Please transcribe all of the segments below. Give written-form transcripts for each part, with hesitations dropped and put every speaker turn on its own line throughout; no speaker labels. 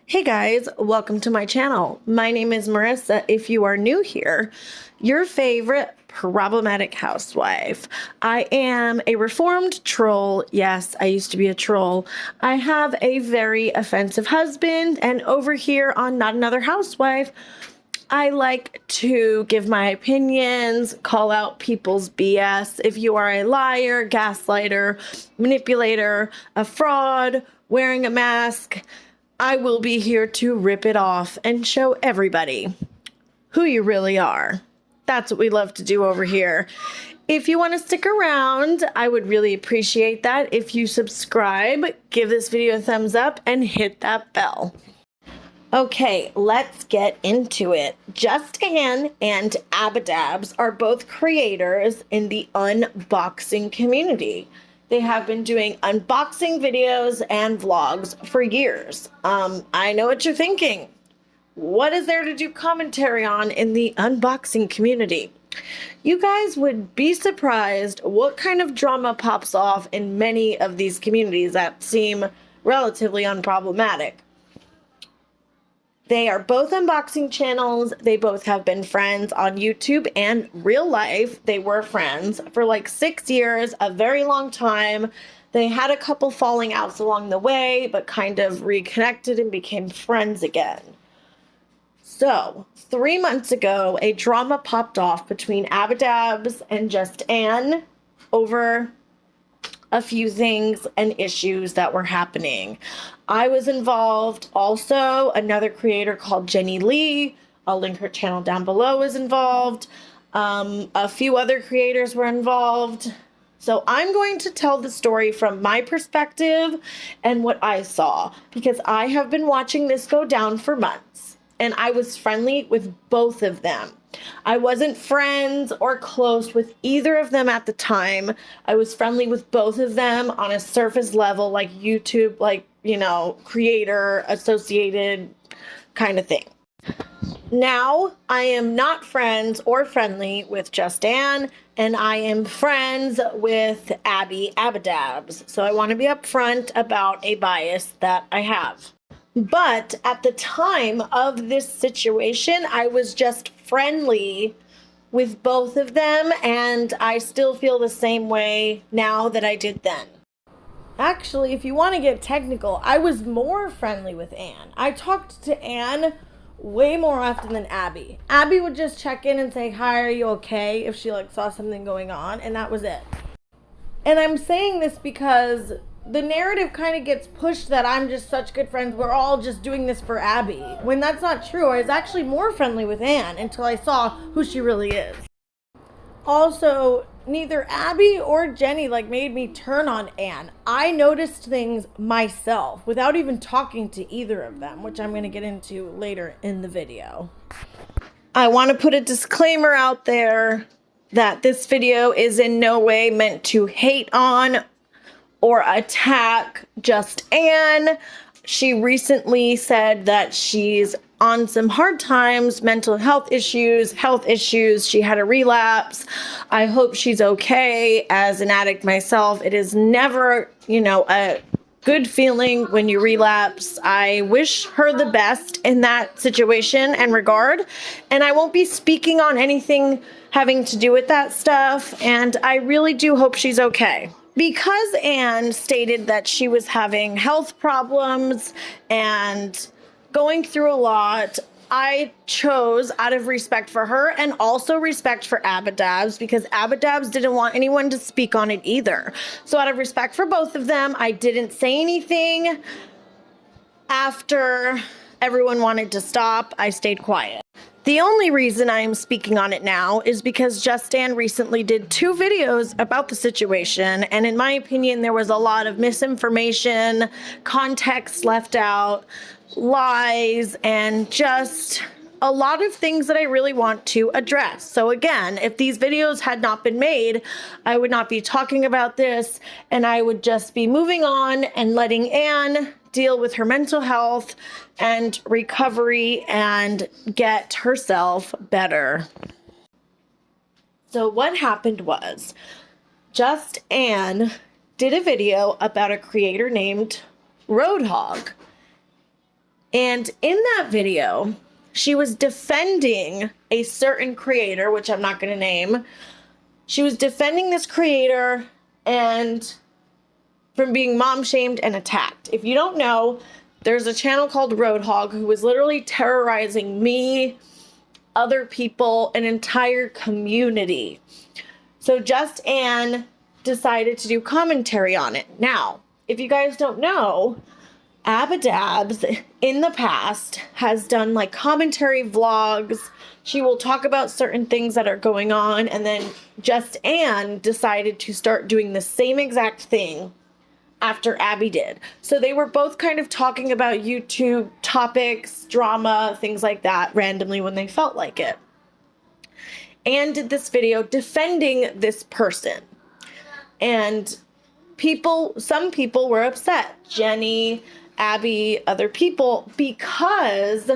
Hey guys, welcome to my channel. My name is Marissa. If you are new here, your favorite problematic housewife. I am a reformed troll. Yes, I used to be a troll. I have a very offensive husband, and over here on Not Another Housewife, I like to give my opinions, call out people's BS. If you are a liar, gaslighter, manipulator, a fraud, wearing a mask, I will be here to rip it off and show everybody who you really are. That's what we love to do over here. If you want to stick around, I would really appreciate that. If you subscribe, give this video a thumbs up and hit that bell. Okay, let's get into it. Anne and Abbadabs are both creators in the unboxing community. They have been doing unboxing videos and vlogs for years. I know what you're thinking. What is there to do commentary on in the unboxing community? You guys would be surprised what kind of drama pops off in many of these communities that seem relatively unproblematic. They are both unboxing channels. They both have been friends on YouTube and real life. They were friends for like 6 years, a very long time. They had a couple falling outs along the way, but kind of reconnected and became friends again. So 3 months ago, a drama popped off between Abbadabs and Anne over a few things and issues that were happening. I was involved. Also, another creator called Jenny Lee, I'll link her channel down below, is involved. A few other creators were involved. So I'm going to tell the story from my perspective and what I saw, because I have been watching this go down for months, and I was friendly with both of them. I wasn't friends or close with either of them at the time. I was friendly with both of them on a surface level, like YouTube, like, you know, creator associated kind of thing. Now I am not friends or friendly with Anne, and I am friends with Abbadabs. So I want to be upfront about a bias that I have. But at the time of this situation, I was just friendly with both of them, and I still feel the same way now that I did then. Actually, if you want to get technical, I was more friendly with Anne. I talked to Anne way more often than Abby. Abby would just check in and say, "Hi, are you okay?" if she like saw something going on, and that was it. And I'm saying this because the narrative kind of gets pushed that I'm just such good friends, we're all just doing this for Abby, when that's not true. I was actually more friendly with Anne until I saw who she really is. Also, neither Abby or Jenny like made me turn on Anne. I noticed things myself without even talking to either of them, which I'm going to get into later in the video. I want to put a disclaimer out there that this video is in no way meant to hate on or attack Anne. She recently said that she's on some hard times, mental health issues. She had a relapse. I hope she's okay. As an addict myself, it is never, a good feeling when you relapse. I wish her the best in that situation and regard, and I won't be speaking on anything having to do with that stuff, and I really do hope she's okay. Because Anne stated that she was having health problems and going through a lot, I chose, out of respect for her and also respect for Abbadabs, because Abbadabs didn't want anyone to speak on it either. So out of respect for both of them, I didn't say anything. After everyone wanted to stop, I stayed quiet. The only reason I am speaking on it now is because Anne recently did 2 videos about the situation, and in my opinion, there was a lot of misinformation, context left out, lies, and just a lot of things that I really want to address. So again, if these videos had not been made, I would not be talking about this, and I would just be moving on and letting Anne deal with her mental health and recovery and get herself better. So what happened was, Anne did a video about a creator named Roadhog. And in that video, she was defending a certain creator, which I'm not going to name. She was defending this creator and from being mom shamed and attacked. If you don't know, there's a channel called Roadhog who was literally terrorizing me, other people, an entire community. So Just Anne decided to do commentary on it. Now, if you guys don't know, Abbadabbs in the past has done like commentary vlogs. She will talk about certain things that are going on, and then Just Anne decided to start doing the same exact thing after Abby did. So they were both kind of talking about YouTube topics, drama, things like that randomly when they felt like it. Anne did this video defending this person. And some people were upset. Jenny, Abby, other people, because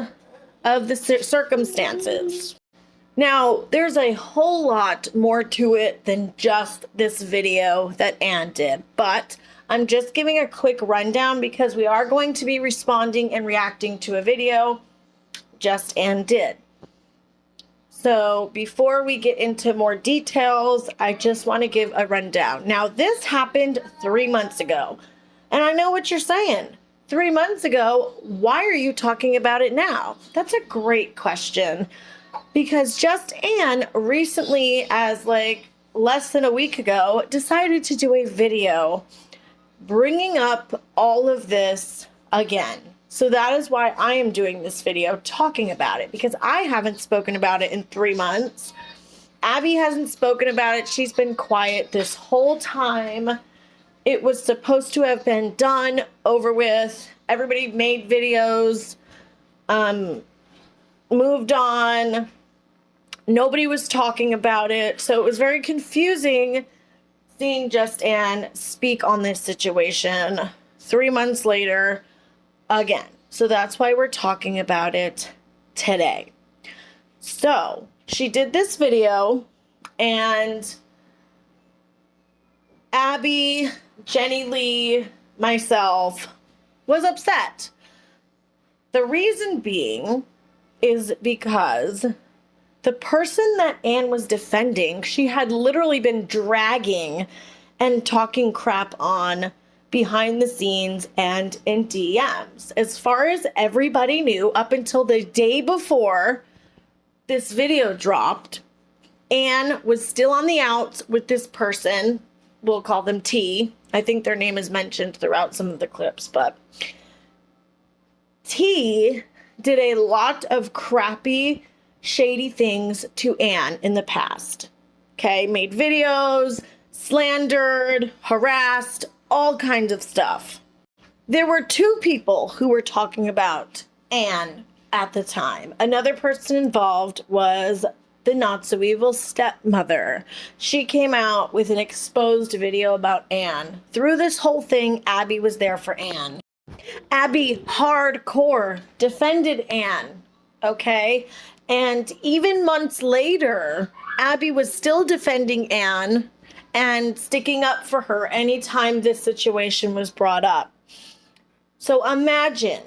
of the circumstances. Now, there's a whole lot more to it than just this video that Anne did, but I'm just giving a quick rundown because we are going to be responding and reacting to a video Just Anne did. So before we get into more details, I just want to give a rundown. Now, this happened 3 months ago, and I know what you're saying. 3 months ago, why are you talking about it now? That's a great question, because Just Anne recently, as like less than a week ago, decided to do a video bringing up all of this again. So that is why I am doing this video talking about it, because I haven't spoken about it in 3 months. Abby hasn't spoken about it. She's been quiet this whole time. It was supposed to have been done, over with. Everybody made videos, moved on. Nobody was talking about it. So it was very confusing seeing Just Anne speak on this situation 3 months later again. So that's why we're talking about it today. So she did this video, and Abby, Jenny Lee, myself was upset. The reason being is because the person that Anne was defending, she had literally been dragging and talking crap on behind the scenes and in DMs. As far as everybody knew, up until the day before this video dropped, Anne was still on the outs with this person. We'll call them T. I think their name is mentioned throughout some of the clips, but T did a lot of crappy, shady things to Anne in the past. Okay, made videos, slandered, harassed, all kinds of stuff. There were two people who were talking about Anne at the time. Another person involved was the not-so-evil stepmother. She came out with an exposed video about Anne. Through this whole thing, Abby was there for Anne. Abby hardcore defended Anne, okay? And even months later, Abby was still defending Anne and sticking up for her anytime this situation was brought up. So imagine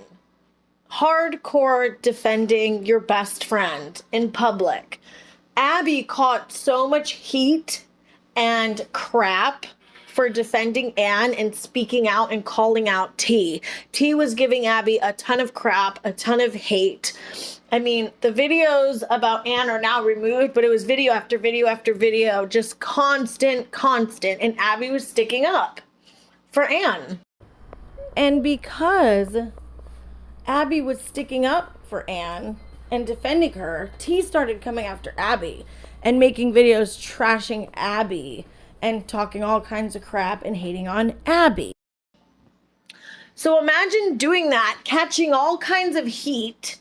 hardcore defending your best friend in public. Abby caught so much heat and crap for defending Anne and speaking out and calling out T. T was giving Abby a ton of crap, a ton of hate. I mean, the videos about Anne are now removed, but it was video after video after video, just constant, and Abby was sticking up for Anne. And because Abby was sticking up for Anne and defending her, T started coming after Abby and making videos trashing Abby and talking all kinds of crap and hating on Abby. So imagine doing that, catching all kinds of heat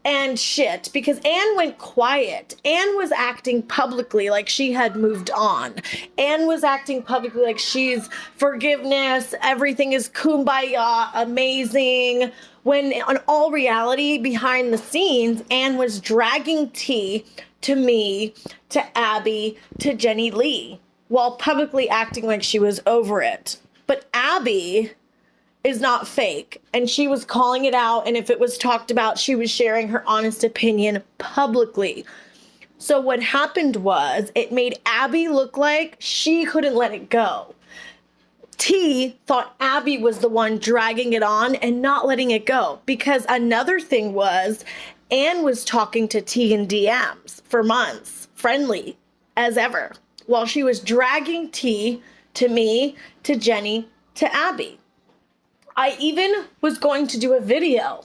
and shit, because Anne went quiet. Anne was acting publicly like she had moved on. Anne was acting publicly like she's forgiveness, everything is kumbaya, amazing, when in all reality, behind the scenes, Anne was dragging T to me, to Abby, to Jenny Lee, while publicly acting like she was over it. But Abby is not fake. And she was calling it out. And if it was talked about, she was sharing her honest opinion publicly. So what happened was it made Abby look like she couldn't let it go. T thought Abby was the one dragging it on and not letting it go. Because another thing was, Anne was talking to T in DMs for months, friendly as ever, while she was dragging T to me, to Jenny, to Abby. I even was going to do a video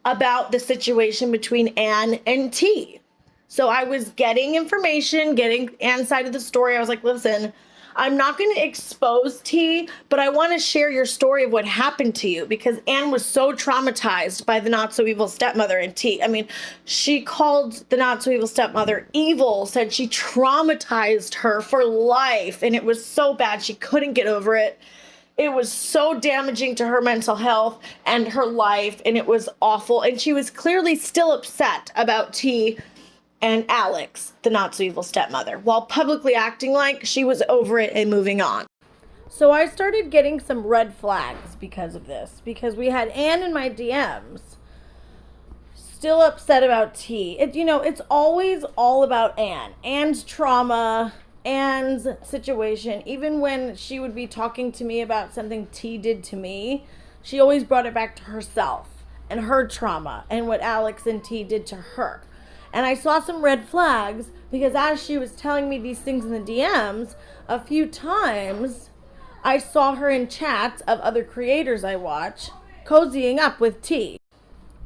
about the situation between Anne and T. So I was getting information, getting Anne's side of the story. I was like, listen, I'm not going to expose T, but I want to share your story of what happened to you, because Anne was so traumatized by the not-so-evil stepmother and T. I mean, she called the not-so-evil stepmother evil, said she traumatized her for life, and it was so bad she couldn't get over it. It was so damaging to her mental health and her life, and it was awful. And she was clearly still upset about T and Alex, the not-so-evil stepmother, while publicly acting like she was over it and moving on. So I started getting some red flags because of this, because we had Anne in my DMs still upset about T. It's always all about Anne. Anne's trauma, Anne's situation. Even when she would be talking to me about something T did to me, she always brought it back to herself and her trauma and what Alex and T did to her. And I saw some red flags because as she was telling me these things in the DMs, a few times I saw her in chats of other creators I watch cozying up with T.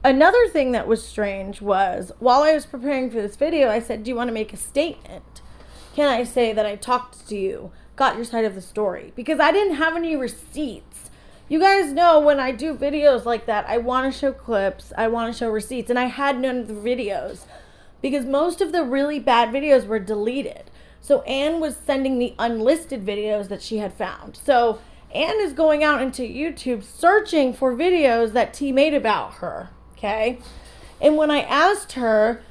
Another thing that was strange was, while I was preparing for this video, I said, do you want to make a statement? Can I say that I talked to you, got your side of the story? Because I didn't have any receipts. You guys know when I do videos like that, I want to show clips, I want to show receipts, and I had none of the videos, because most of the really bad videos were deleted. So Anne was sending me unlisted videos that she had found. So Anne is going out into YouTube searching for videos that T made about her, okay? And when I asked her,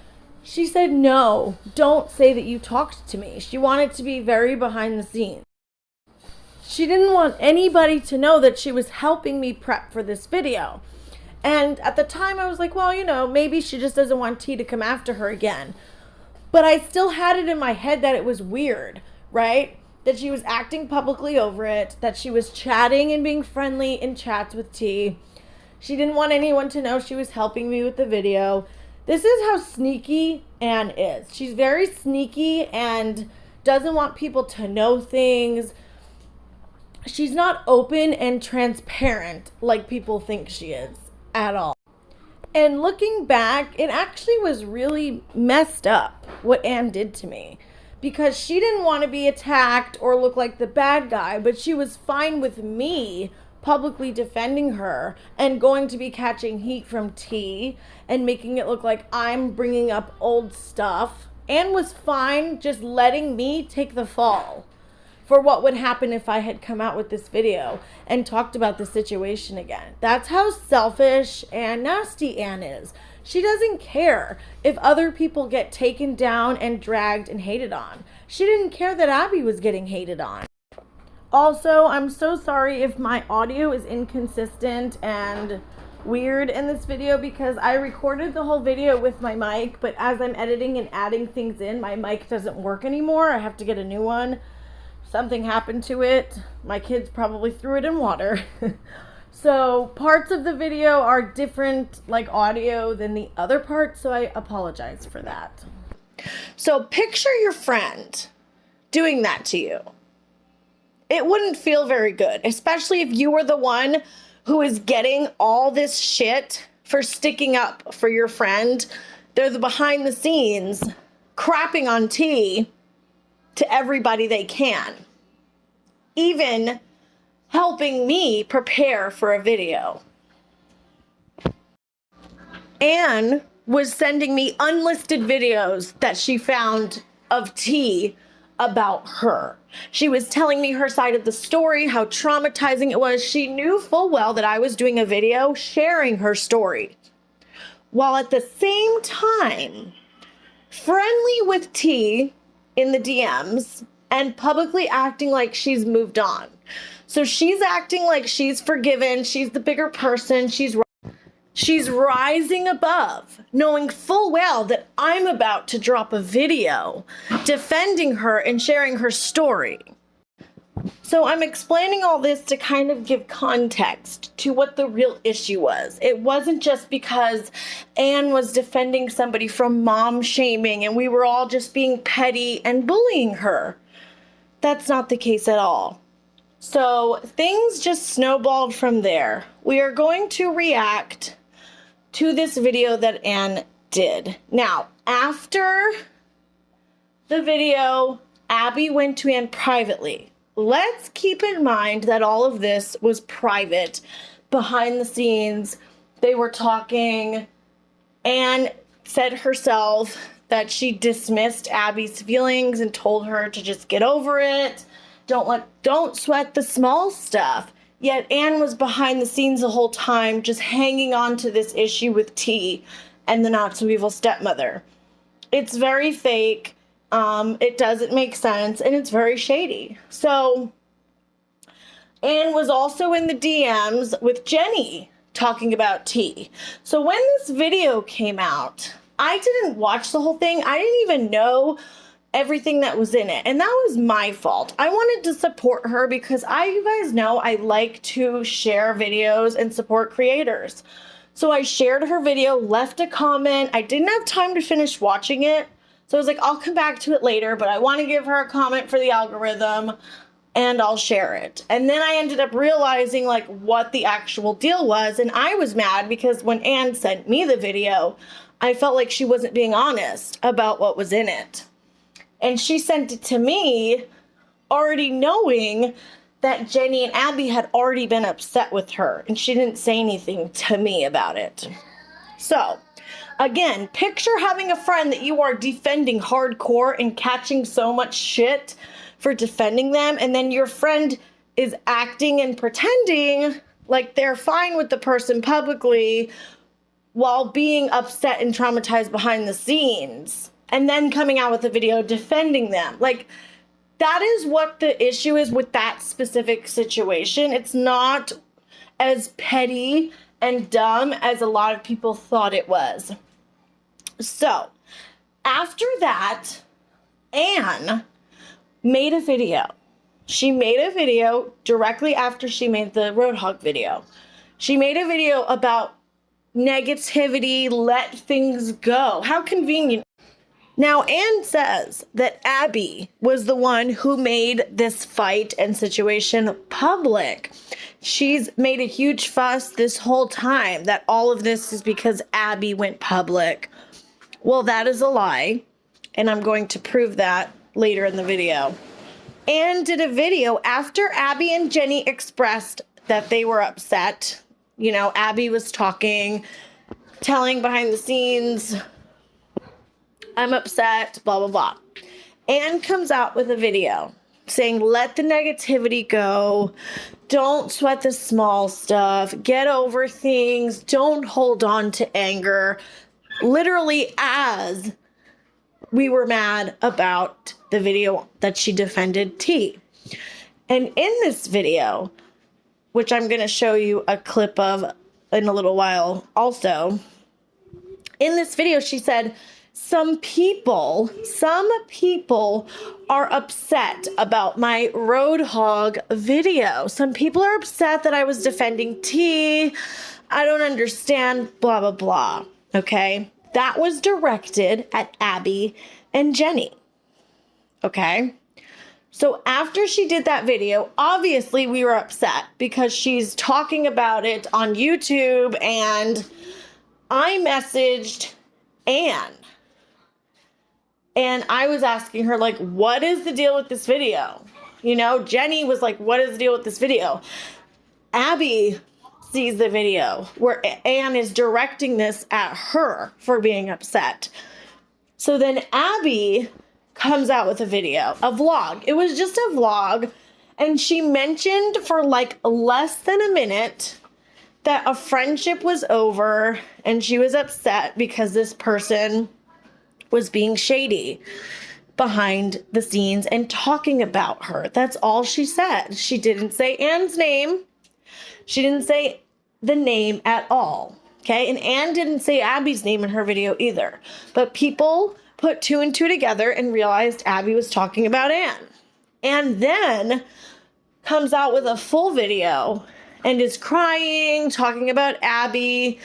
she said, no, don't say that you talked to me. She wanted to be very behind the scenes. She didn't want anybody to know that she was helping me prep for this video. And at the time I was like, well, maybe she just doesn't want T to come after her again. But I still had it in my head that it was weird, right? That she was acting publicly over it, that she was chatting and being friendly in chats with T. She didn't want anyone to know she was helping me with the video. This is how sneaky Anne is. She's very sneaky and doesn't want people to know things. She's not open and transparent like people think she is at all. And looking back, it actually was really messed up what Anne did to me, because she didn't want to be attacked or look like the bad guy, but she was fine with me publicly defending her and going to be catching heat from T and making it look like I'm bringing up old stuff. Anne was fine just letting me take the fall for what would happen if I had come out with this video and talked about the situation again. That's how selfish and nasty Anne is. She doesn't care if other people get taken down and dragged and hated on. She didn't care that Abby was getting hated on. Also, I'm so sorry if my audio is inconsistent and weird in this video, because I recorded the whole video with my mic, but as I'm editing and adding things in, my mic doesn't work anymore. I have to get a new one. Something happened to it. My kids probably threw it in water. So parts of the video are different, like audio, than the other parts, so I apologize for that. So picture your friend doing that to you. It wouldn't feel very good, especially if you were the one who is getting all this shit for sticking up for your friend. They're the behind the scenes crapping on T to everybody they can, even helping me prepare for a video. Anne was sending me unlisted videos that she found of T about her. She was telling me her side of the story, how traumatizing it was. She knew full well that I was doing a video sharing her story, while at the same time friendly with T in the DMs and publicly acting like she's moved on. So she's acting like she's forgiven. She's the bigger person. She's rising above, knowing full well that I'm about to drop a video defending her and sharing her story. So I'm explaining all this to kind of give context to what the real issue was. It wasn't just because Anne was defending somebody from mom shaming and we were all just being petty and bullying her. That's not the case at all. So things just snowballed from there. We are going to react to this video that Anne did. Now, after the video, Abby went to Anne privately. Let's keep in mind that all of this was private, behind the scenes. They were talking. Anne said herself that she dismissed Abby's feelings and told her to just get over it. Don't sweat the small stuff. Yet Anne was behind the scenes the whole time, just hanging on to this issue with T and the not so evil stepmother. It's very fake. It doesn't make sense, and it's very shady. So Anne was also in the DMs with Jenny talking about T. So when this video came out, I didn't watch the whole thing. I didn't even know everything that was in it, and that was my fault. I wanted to support her because you guys know I like to share videos and support creators. So I shared her video, left a comment. I didn't have time to finish watching it. So I was like, I'll come back to it later, but I want to give her a comment for the algorithm and I'll share it. And then I ended up realizing like what the actual deal was. And I was mad because when Anne sent me the video, I felt like she wasn't being honest about what was in it. And she sent it to me already knowing that Jenny and Abby had already been upset with her. And she didn't say anything to me about it. So again, picture having a friend that you are defending hardcore and catching so much shit for defending them, and then your friend is acting and pretending like they're fine with the person publicly while being upset and traumatized behind the scenes, and then coming out with a video defending them. Like, that is what the issue is with that specific situation. It's not as petty and dumb as a lot of people thought it was. So, after that, Anne made a video. She made a video directly after she made the Roadhog video. She made a video about negativity, let things go. How convenient. Now, Anne says that Abby was the one who made this fight and situation public. She's made a huge fuss this whole time that all of this is because Abby went public. Well, that is a lie, and I'm going to prove that later in the video. Anne did a video after Abby and Jenny expressed that they were upset. You know, Abby was talking, telling behind the scenes, I'm upset, blah, blah, blah. Anne comes out with a video saying, let the negativity go. Don't sweat the small stuff. Get over things. Don't hold on to anger. Literally, as we were mad about the video that she defended T. And in this video, which I'm going to show you a clip of in a little while also, in this video she said, some people are upset about my Roadhog video. Some people are upset that I was defending T. I don't understand, blah, blah, blah. Okay? That was directed at Abby and Jenny. Okay? So after she did that video, obviously we were upset because she's talking about it on YouTube, and I messaged Anne. And I was asking her, like, what is the deal with this video? You know, Jenny was like, what is the deal with this video? Abby sees the video where Anne is directing this at her for being upset. So then Abby comes out with a video, a vlog. It was just a vlog. And she mentioned for like less than a minute that a friendship was over and she was upset because this person was being shady. behind the scenes and talking about her. That's all she said. She didn't say Anne's name. She didn't say the name at all. Okay, and Anne didn't say Abby's name in her video either. But people put two and two together and realized Abby was talking about Anne. And then comes out with a full video and is crying, talking about Abby.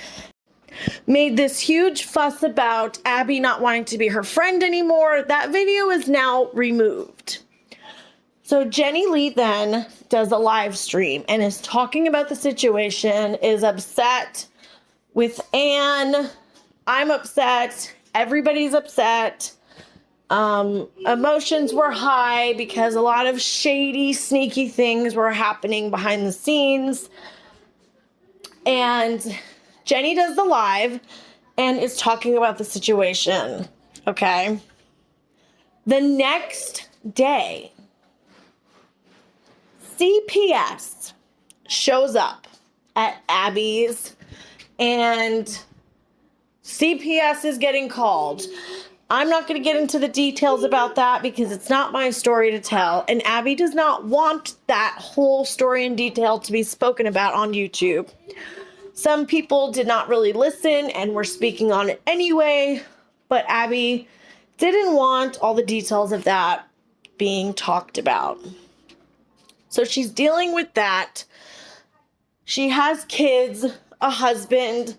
Made this huge fuss about Abby not wanting to be her friend anymore. That video is now removed. So Jenny Lee then does a live stream and is talking about the situation, is upset with Anne. I'm upset. Everybody's upset. Emotions were high because a lot of shady, sneaky things were happening behind the scenes. And Jenny does the live and is talking about the situation. Okay. The next day, CPS shows up at Abby's and CPS is getting called. I'm not going to get into the details about that because it's not my story to tell. And Abby does not want that whole story in detail to be spoken about on YouTube. Some people did not really listen and were speaking on it anyway, but Abby didn't want all the details of that being talked about. So she's dealing with that. She has kids, a husband.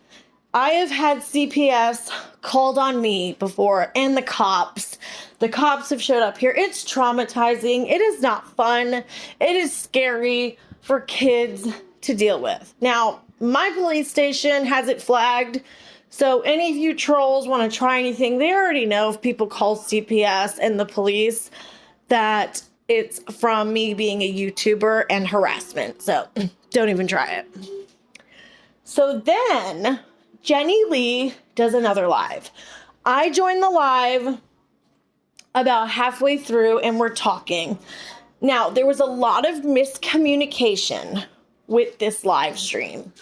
I have had CPS called on me before and the cops. The cops have showed up here. It's traumatizing. It is not fun. It is scary for kids to deal with. Now, my police station has it flagged. So any of you trolls want to try anything, they already know if people call CPS and the police that it's from me being a YouTuber and harassment. So don't even try it. So then Jenny Lee does another live. I joined the live about halfway through and we're talking. Now, there was a lot of miscommunication with this live stream.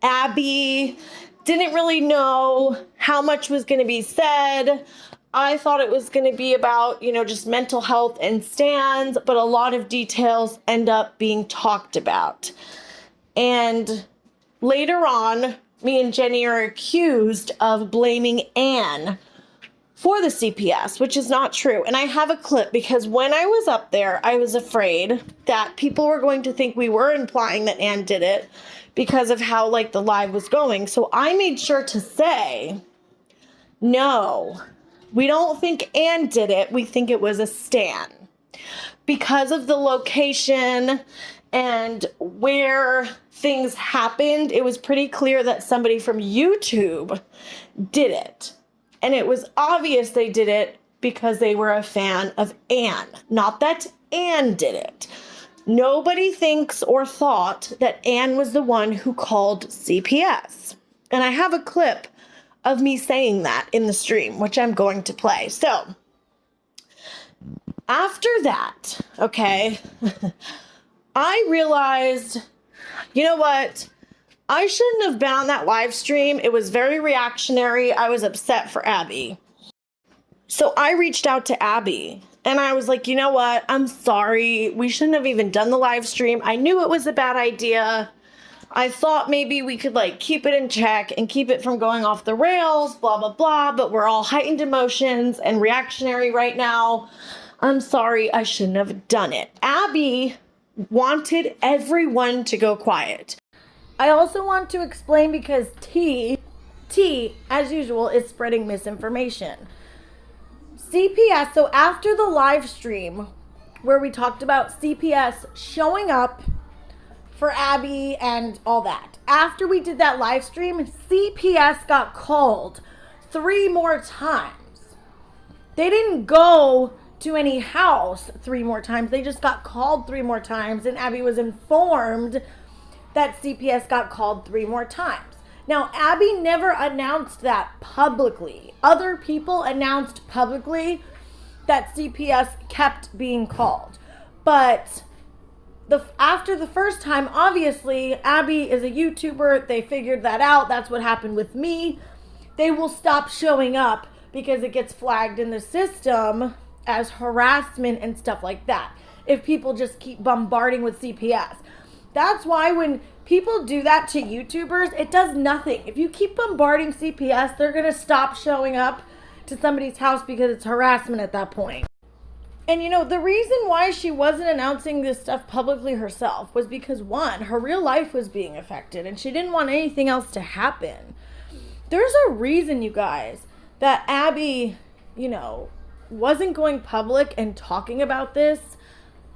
Abby didn't really know how much was going to be said. I thought it was going to be about, just mental health and stands, but a lot of details end up being talked about. And later on, me and Jenny are accused of blaming Anne for the CPS, which is not true. And I have a clip because when I was up there, I was afraid that people were going to think we were implying that Anne did it because of how the live was going. So I made sure to say, no, we don't think Anne did it. We think it was a stan. Because of the location and where things happened, it was pretty clear that somebody from YouTube did it. And it was obvious they did it because they were a fan of Anne, not that Anne did it. Nobody thinks or thought that Anne was the one who called CPS. And I have a clip of me saying that in the stream, which I'm going to play. So, after that, okay, I realized, you know what? I shouldn't have been on that live stream. It was very reactionary. I was upset for Abby. So I reached out to Abby and I was like, you know what? I'm sorry. We shouldn't have even done the live stream. I knew it was a bad idea. I thought maybe we could keep it in check and keep it from going off the rails, blah, blah, blah. But we're all heightened emotions and reactionary right now. I'm sorry. I shouldn't have done it. Abby wanted everyone to go quiet. I also want to explain because T, as usual, is spreading misinformation. CPS, so after the live stream where we talked about CPS showing up for Abby and all that, after we did that live stream, CPS got called 3 more times. They didn't go to any house 3 more times. They just got called 3 more times, and Abby was informed that CPS got called 3 more times. Now, Abby never announced that publicly. Other people announced publicly that CPS kept being called. But after the first time, obviously, Abby is a YouTuber. They figured that out. That's what happened with me. They will stop showing up because it gets flagged in the system as harassment and stuff like that if people just keep bombarding with CPS. That's why when people do that to YouTubers, it does nothing. If you keep bombarding CPS, they're going to stop showing up to somebody's house because it's harassment at that point. And you know, the reason why she wasn't announcing this stuff publicly herself was because, one, her real life was being affected and she didn't want anything else to happen. There's a reason, you guys, that Abby, you know, wasn't going public and talking about this.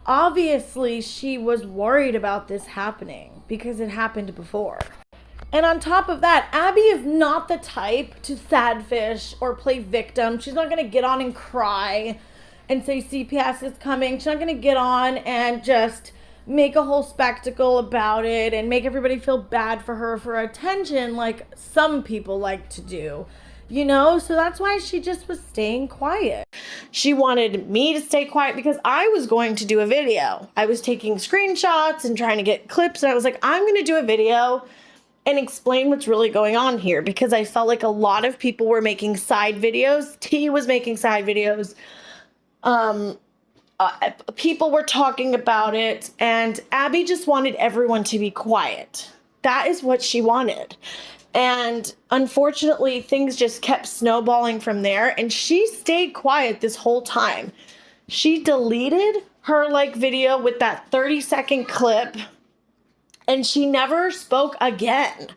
Obviously, she was worried about this happening because it happened before. And on top of that, Abby is not the type to sadfish or play victim. She's not going to get on and cry and say CPS is coming. She's not going to get on and just make a whole spectacle about it and make everybody feel bad for her for attention like some people like to do. You know, so that's why she just was staying quiet. She wanted me to stay quiet because I was going to do a video. I was taking screenshots and trying to get clips, and I was like, I'm going to do a video and explain what's really going on here, because I felt like a lot of people were making side videos. T was making side videos. People were talking about it, and Abby just wanted everyone to be quiet. That is what she wanted. And unfortunately, things just kept snowballing from there, and she stayed quiet this whole time. She deleted her video with that 30-second clip, and she never spoke again.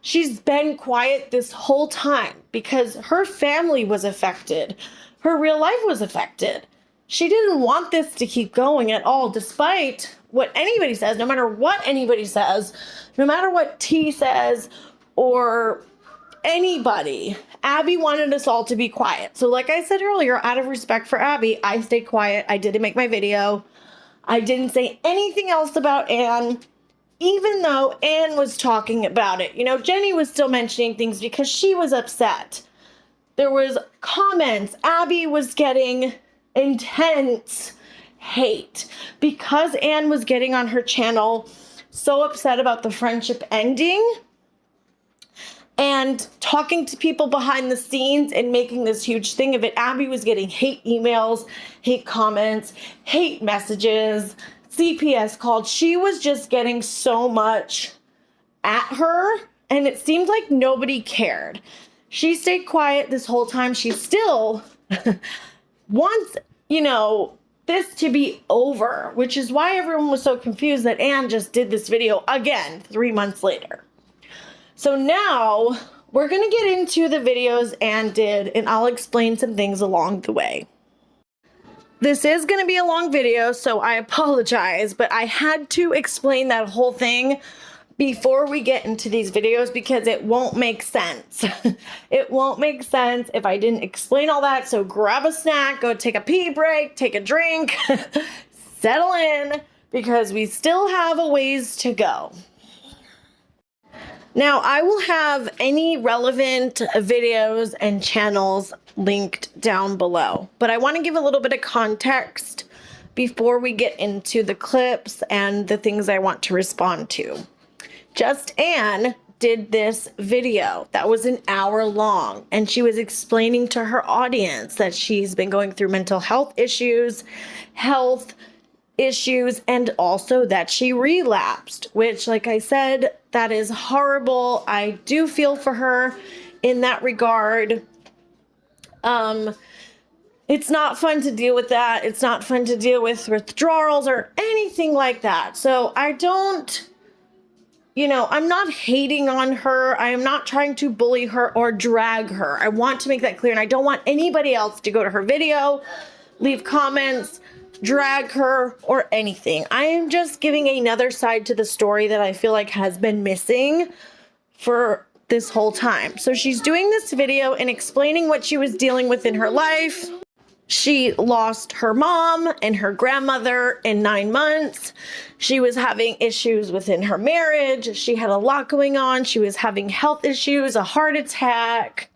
She's been quiet this whole time because her family was affected. Her real life was affected. She didn't want this to keep going at all, despite what anybody says, no matter what anybody says, no matter what T says, or anybody. Abby wanted us all to be quiet. So like I said earlier, out of respect for Abby, I stayed quiet. I didn't make my video. I didn't say anything else about Anne, even though Anne was talking about it. You know, Jenny was still mentioning things because she was upset. There was comments. Abby was getting intense hate because Anne was getting on her channel so upset about the friendship ending and talking to people behind the scenes and making this huge thing of it. Abby was getting hate emails, hate comments, hate messages, CPS called. She was just getting so much at her, and it seemed like nobody cared. She stayed quiet this whole time. She still wants, you know, this to be over, which is why everyone was so confused that Anne just did this video again 3 months later. So now we're going to get into the videos Anne did, and I'll explain some things along the way. This is going to be a long video, so I apologize, but I had to explain that whole thing before we get into these videos because it won't make sense. It won't make sense if I didn't explain all that. So grab a snack, go take a pee break, take a drink, settle in, because we still have a ways to go. Now, I will have any relevant videos and channels linked down below, but I want to give a little bit of context before we get into the clips and the things I want to respond to. Just Anne did this video that was an hour long, and she was explaining to her audience that she's been going through mental health issues, and also that she relapsed, which, like I said, that is horrible. I do feel for her in that regard. It's not fun to deal with that. It's not fun to deal with withdrawals or anything like that. So I don't, you know, I'm not hating on her. I am not trying to bully her or drag her. I want to make that clear, and I don't want anybody else to go to her video, leave comments, drag her, or anything. I am just giving another side to the story that I feel like has been missing for this whole time. So she's doing this video and explaining what she was dealing with in her life. She lost her mom and her grandmother in 9 months. She was having issues within her marriage. She had a lot going on. She was having health issues, a heart attack.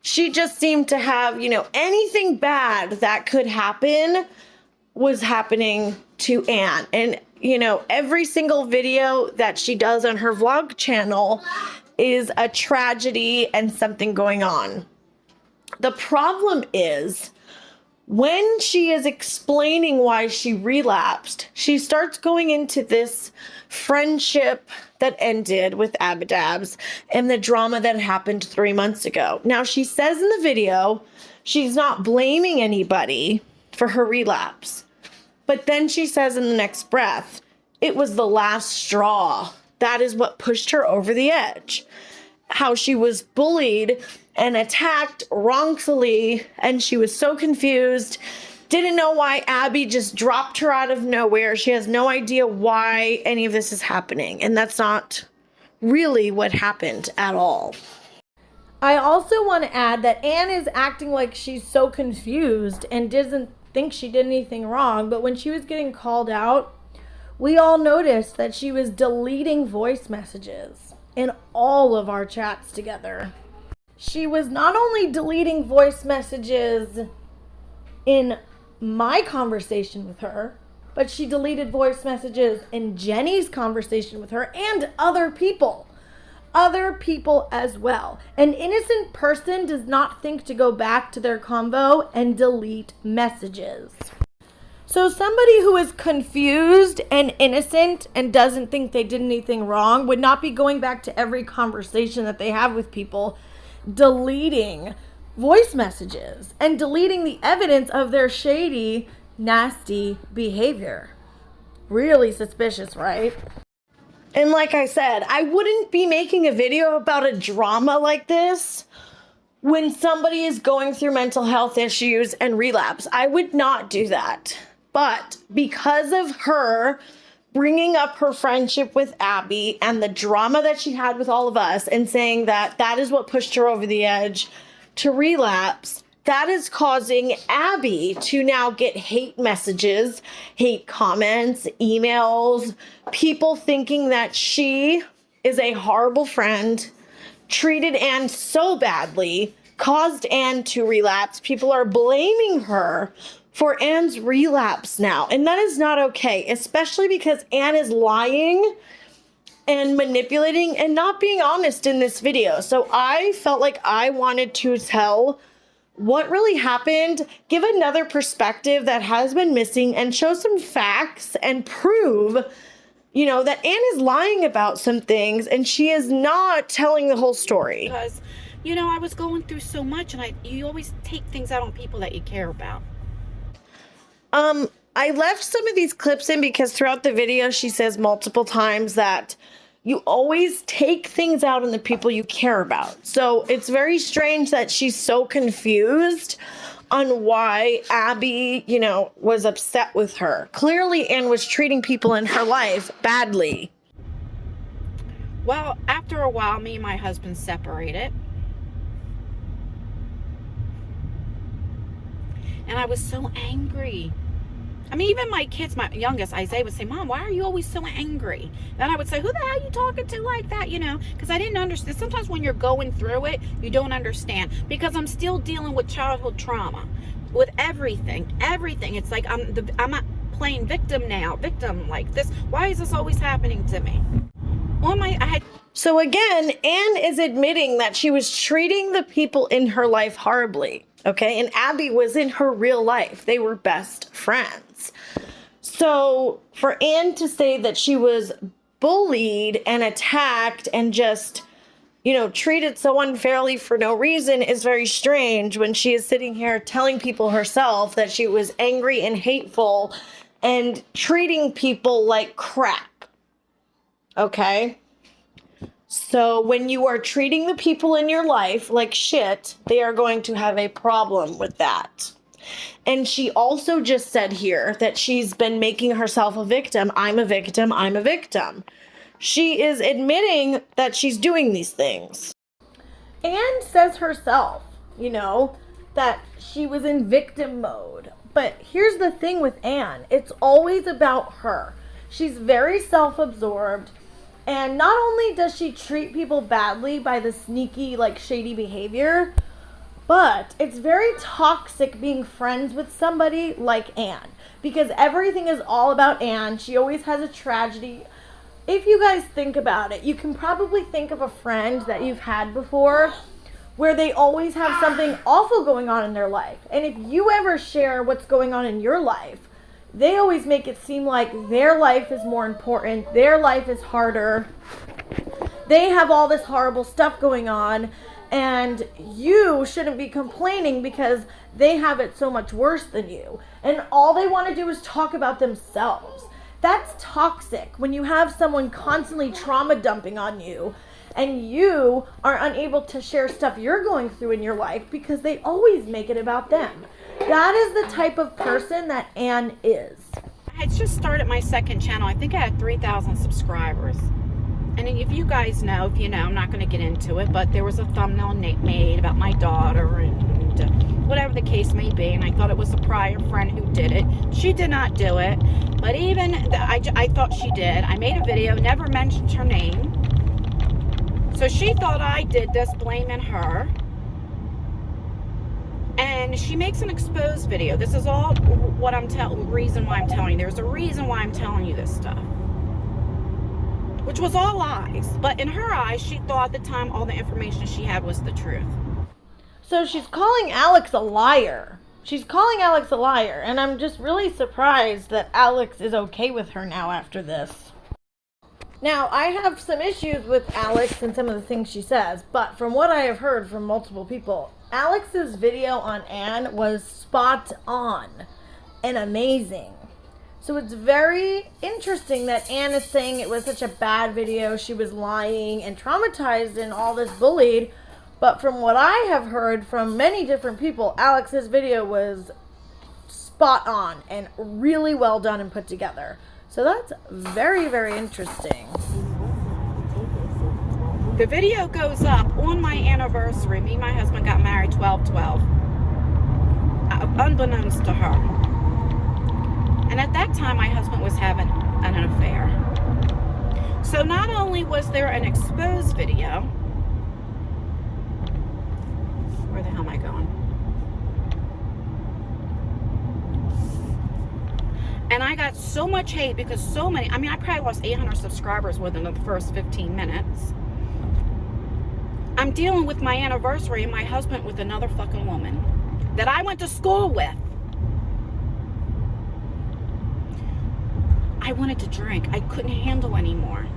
She just seemed to have, you know, anything bad that could happen was happening to Anne. And, you know, every single video that she does on her vlog channel is a tragedy and something going on. The problem is when she is explaining why she relapsed, she starts going into this friendship that ended with Abbadabs and the drama that happened 3 months ago. Now, she says in the video she's not blaming anybody for her relapse. But then she says in the next breath, it was the last straw. That is what pushed her over the edge. How she was bullied and attacked wrongfully, and she was so confused, didn't know why Abby just dropped her out of nowhere. She has no idea why any of this is happening, and that's not really what happened at all. I also want to add that Anne is acting like she's so confused and doesn't think she did anything wrong, but when she was getting called out, we all noticed that she was deleting voice messages in all of our chats together. She was not only deleting voice messages in my conversation with her, but she deleted voice messages in Jenny's conversation with her and other people as well. An innocent person does not think to go back to their convo and delete messages. So somebody who is confused and innocent and doesn't think they did anything wrong would not be going back to every conversation that they have with people, deleting voice messages and deleting the evidence of their shady, nasty behavior. Really suspicious, right? And like I said, I wouldn't be making a video about a drama like this when somebody is going through mental health issues and relapse. I would not do that. But because of her bringing up her friendship with Abby and the drama that she had with all of us and saying that that is what pushed her over the edge to relapse, that is causing Abby to now get hate messages, hate comments, emails, people thinking that she is a horrible friend, treated Anne so badly, caused Anne to relapse. People are blaming her for Anne's relapse now. And that is not okay, especially because Anne is lying and manipulating and not being honest in this video. So I felt like I wanted to tell what really happened, give another perspective that has been missing, and show some facts and prove, that Anne is lying about some things and she is not telling the whole story.
Because, I was going through so much, and you always take things out on people that you care about.
I left some of these clips in because throughout the video, she says multiple times that you always take things out on the people you care about. So it's very strange that she's so confused on why Abby, was upset with her. Clearly, Anne was treating people in her life badly.
Well, after a while, me and my husband separated. And I was so angry. I mean, even my kids, my youngest, Isaiah, would say, Mom, why are you always so angry? Then I would say, who the hell are you talking to like that, Because I didn't understand. Sometimes when you're going through it, you don't understand. Because I'm still dealing with childhood trauma. With everything. It's like I'm not playing victim now. Victim like this. Why is this always happening to me?
So again, Anne is admitting that she was treating the people in her life horribly. Okay, and Abby was in her real life. They were best friends. So for Anne to say that she was bullied and attacked and just, treated so unfairly for no reason is very strange when she is sitting here telling people herself that she was angry and hateful and treating people like crap. Okay? So when you are treating the people in your life like shit, they are going to have a problem with that. And she also just said here that she's been making herself a victim. I'm a victim. I'm a victim. She is admitting that she's doing these things. Anne says herself, that she was in victim mode. But here's the thing with Anne. It's always about her. She's very self-absorbed. And not only does she treat people badly by the sneaky, shady behavior, but it's very toxic being friends with somebody like Anne. Because everything is all about Anne. She always has a tragedy. If you guys think about it, you can probably think of a friend that you've had before where they always have something awful going on in their life. And if you ever share what's going on in your life, they always make it seem like their life is more important, their life is harder, they have all this horrible stuff going on, and you shouldn't be complaining because they have it so much worse than you. And all they want to do is talk about themselves. That's toxic when you have someone constantly trauma dumping on you and you are unable to share stuff you're going through in your life because they always make it about them. That is the type of person that Anne is.
I just started my second channel. I think I had 3,000 subscribers. And if you guys know, if you know, I'm not going to get into it, but there was a thumbnail made about my daughter and whatever the case may be. And I thought it was a prior friend who did it. She did not do it. But I thought she did. I made a video, never mentioned her name. So she thought I did this, blaming her. And she makes an exposed video. This is all what reason why I'm telling you. There's a reason why I'm telling you this stuff. Which was all lies. But in her eyes, she thought at the time all the information she had was the truth.
So she's calling Alex a liar. She's calling Alex a liar. And I'm just really surprised that Alex is okay with her now after this. Now, I have some issues with Alex and some of the things she says, but from what I have heard from multiple people, Alex's video on Anne was spot on and amazing. So it's very interesting that Anne is saying it was such a bad video, she was lying and traumatized and all this bullied, but from what I have heard from many different people, Alex's video was spot on and really well done and put together. So that's very, very interesting.
The video goes up on my anniversary. Me and my husband got married 12/12, unbeknownst to her. And at that time, my husband was having an affair. So not only was there an exposed video, where the hell am I going? And I got so much hate because I probably lost 800 subscribers within the first 15 minutes. I'm dealing with my anniversary and my husband with another fucking woman that I went to school with. I wanted to drink. I couldn't handle anymore.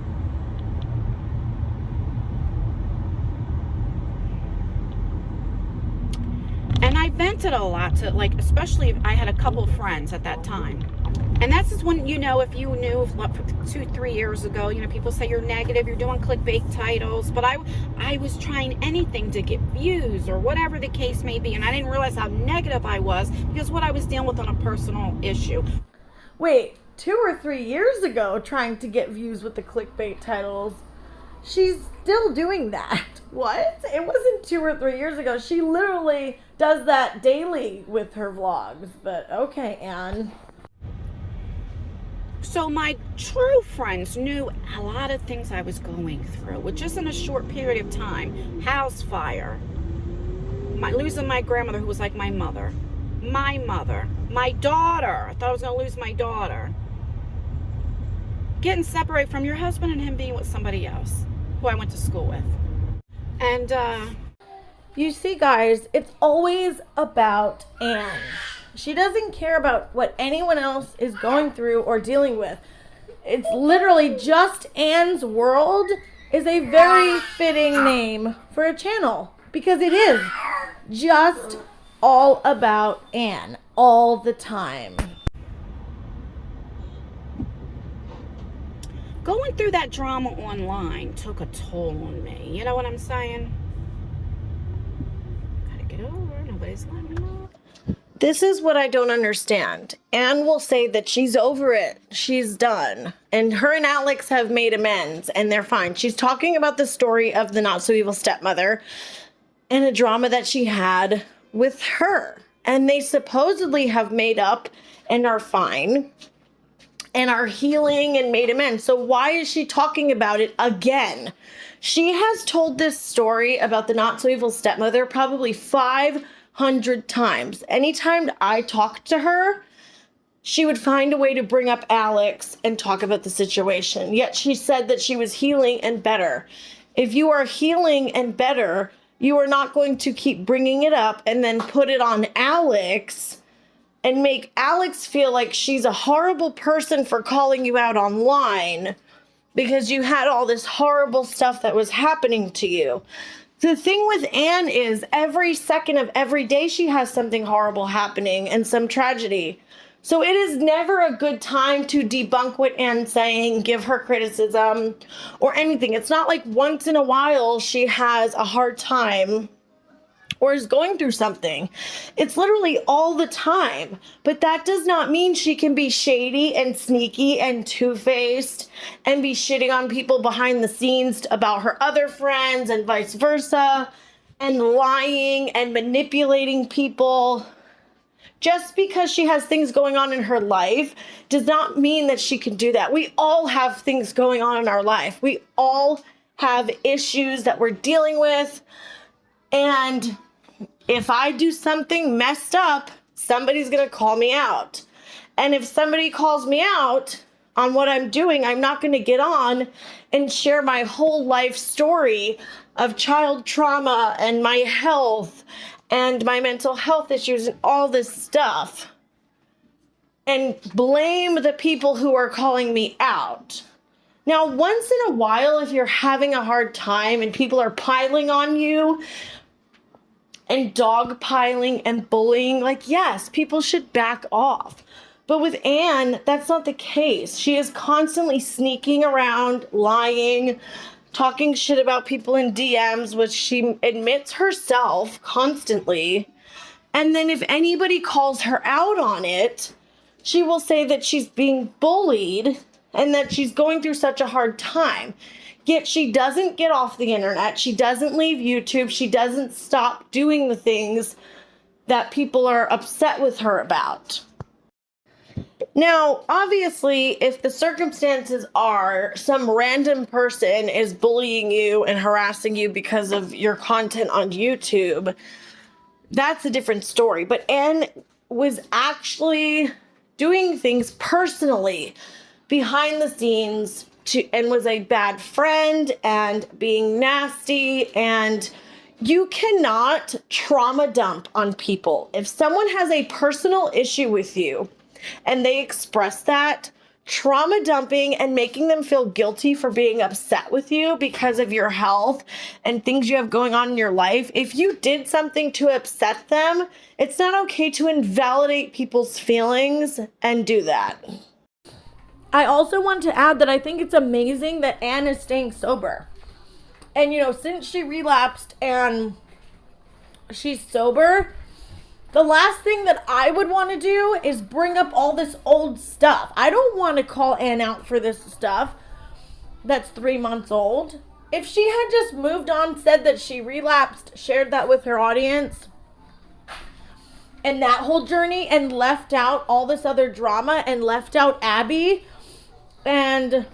And I vented a lot to, especially if I had a couple of friends at that time. And that's just when, if you knew 2-3 years ago, people say you're negative, you're doing clickbait titles, but I was trying anything to get views or whatever the case may be, and I didn't realize how negative I was because what I was dealing with on a personal issue.
Wait, 2 or 3 years ago trying to get views with the clickbait titles. She's still doing that. What? It wasn't 2 or 3 years ago. She literally does that daily with her vlogs. But okay, Anne.
So my true friends knew a lot of things I was going through, with just in a short period of time. House fire, losing my grandmother who was like my mother, my daughter. I thought I was going to lose my daughter. Getting separated from your husband and him being with somebody else who I went to school with. And
you see, guys, it's always about Anne. She doesn't care about what anyone else is going through or dealing with. It's literally just Anne's World is a very fitting name for a channel because it is just all about Anne all the time.
Going through that drama online took a toll on me. You know what I'm saying? Gotta get over. Nobody's letting me know.
This is what I don't understand. Anne will say that she's over it. She's done. And her and Alex have made amends and they're fine. She's talking about the story of the not so evil stepmother and a drama that she had with her. And they supposedly have made up and are fine and are healing and made amends. So why is she talking about it again? She has told this story about the not so evil stepmother probably 500 times. Anytime I talked to her, she would find a way to bring up Alex and talk about the situation. Yet she said that she was healing and better. If you are healing and better, you are not going to keep bringing it up and then put it on Alex and make Alex feel like she's a horrible person for calling you out online because you had all this horrible stuff that was happening to you. The thing with Anne is every second of every day she has something horrible happening and some tragedy. So it is never a good time to debunk what Anne's saying, give her criticism or anything. It's not like once in a while she has a hard time or is going through something. It's literally all the time. But that does not mean she can be shady and sneaky and two-faced and be shitting on people behind the scenes about her other friends and vice versa and lying and manipulating people. Just because she has things going on in her life does not mean that she can do that. We all have things going on in our life. We all have issues that we're dealing with. And if I do something messed up, somebody's going to call me out. And if somebody calls me out on what I'm doing, I'm not going to get on and share my whole life story of child trauma and my health and my mental health issues and all this stuff and blame the people who are calling me out. Now, once in a while, if you're having a hard time and people are piling on you and dogpiling and bullying, like, yes, people should back off. But with Anne, that's not the case. She is constantly sneaking around, lying, talking shit about people in DMs, which she admits herself constantly. And then if anybody calls her out on it, she will say that she's being bullied and that she's going through such a hard time. Yet she doesn't get off the internet. She doesn't leave YouTube. She doesn't stop doing the things that people are upset with her about. Now, obviously, if the circumstances are some random person is bullying you and harassing you because of your content on YouTube, that's a different story. But Anne was actually doing things personally behind the scenes and was a bad friend and being nasty, and you cannot trauma dump on people. If someone has a personal issue with you and they express that, trauma dumping and making them feel guilty for being upset with you because of your health and things you have going on in your life, if you did something to upset them, it's not okay to invalidate people's feelings and do that. I also want to add that I think it's amazing that Anne is staying sober. And, since she relapsed and she's sober, the last thing that I would want to do is bring up all this old stuff. I don't want to call Anne out for this stuff that's 3 months old. If she had just moved on, said that she relapsed, shared that with her audience, and that whole journey, and left out all this other drama and left out Abby, and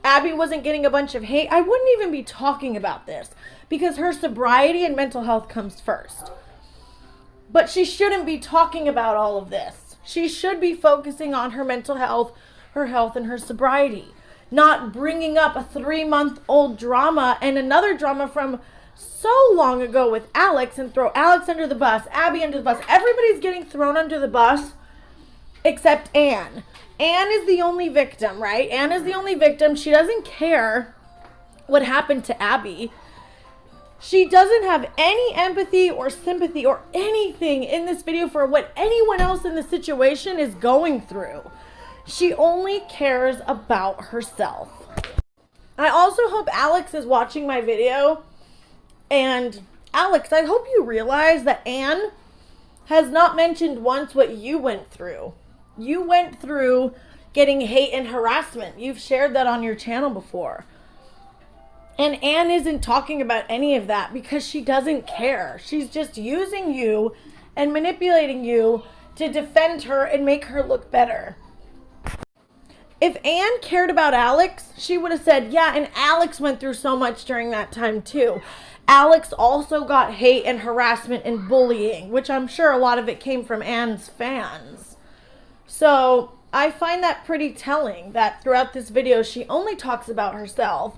Abby wasn't getting a bunch of hate, I wouldn't even be talking about this because her sobriety and mental health comes first. But she shouldn't be talking about all of this. She should be focusing on her mental health, and her sobriety, not bringing up a 3-month-old drama and another drama from so long ago with Alex and throw Alex under the bus, Abby under the bus. Everybody's getting thrown under the bus except Anne. Anne is the only victim, right? Anne is the only victim. She doesn't care what happened to Abby. She doesn't have any empathy or sympathy or anything in this video for what anyone else in the situation is going through. She only cares about herself. I also hope Alex is watching my video. And Alex, I hope you realize that Anne has not mentioned once what you went through. You went through getting hate and harassment. You've shared that on your channel before. And Anne isn't talking about any of that because she doesn't care. She's just using you and manipulating you to defend her and make her look better. If Anne cared about Alex, she would have said, yeah, and Alex went through so much during that time too. Alex also got hate and harassment and bullying, which I'm sure a lot of it came from Anne's fans. So I find that pretty telling that throughout this video, she only talks about herself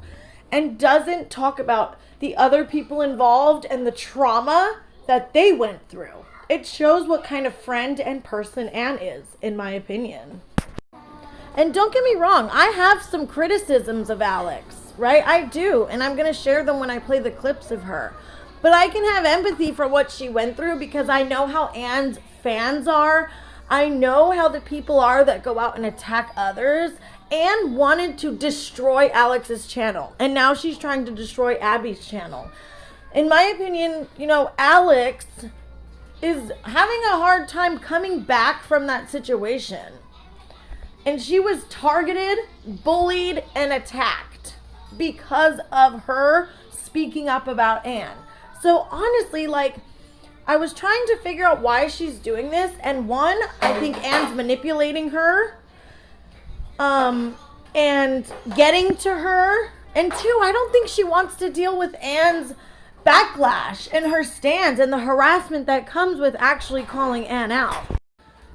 and doesn't talk about the other people involved and the trauma that they went through. It shows what kind of friend and person Anne is, in my opinion. And don't get me wrong, I have some criticisms of Alex, right? I do, and I'm going to share them when I play the clips of her. But I can have empathy for what she went through because I know how Anne's fans are. I know how the people are that go out and attack others. Anne wanted to destroy Alex's channel, and now she's trying to destroy Abby's channel. In my opinion, Alex is having a hard time coming back from that situation. And she was targeted, bullied, and attacked because of her speaking up about Anne. So honestly, I was trying to figure out why she's doing this. And one, I think Anne's manipulating her and getting to her. And two, I don't think she wants to deal with Anne's backlash and her stands and the harassment that comes with actually calling Anne out.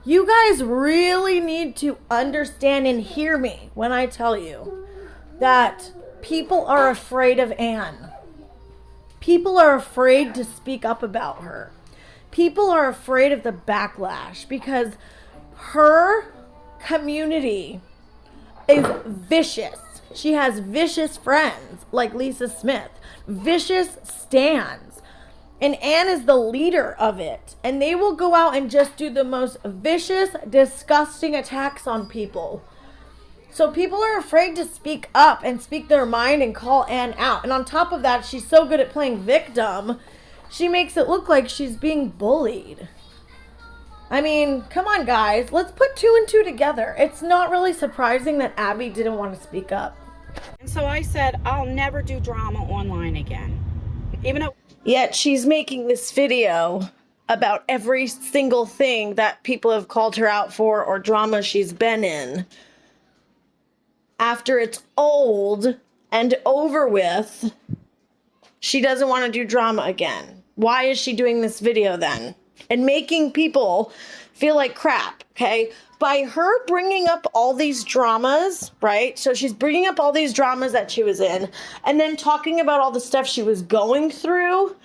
You guys really need to understand and hear me when I tell you that people are afraid of Anne. People are afraid to speak up about her. People are afraid of the backlash because her community is vicious. She has vicious friends like Lisa Smith, vicious stans. And Anne is the leader of it. And they will go out and just do the most vicious, disgusting attacks on people. So people are afraid to speak up and speak their mind and call Anne out. And on top of that, she's so good at playing victim, she makes it look like she's being bullied. I mean, come on, guys. Let's put two and two together. It's not really surprising that Abby didn't want to speak up.
And so I said, I'll never do drama online again. Even though...
Yet she's making this video about every single thing that people have called her out for or drama she's been in. After it's old and over with, she doesn't want to do drama again. Why is she doing this video then? And making people feel like crap, okay? By her bringing up all these dramas, right? So she's bringing up all these dramas that she was in and then talking about all the stuff she was going through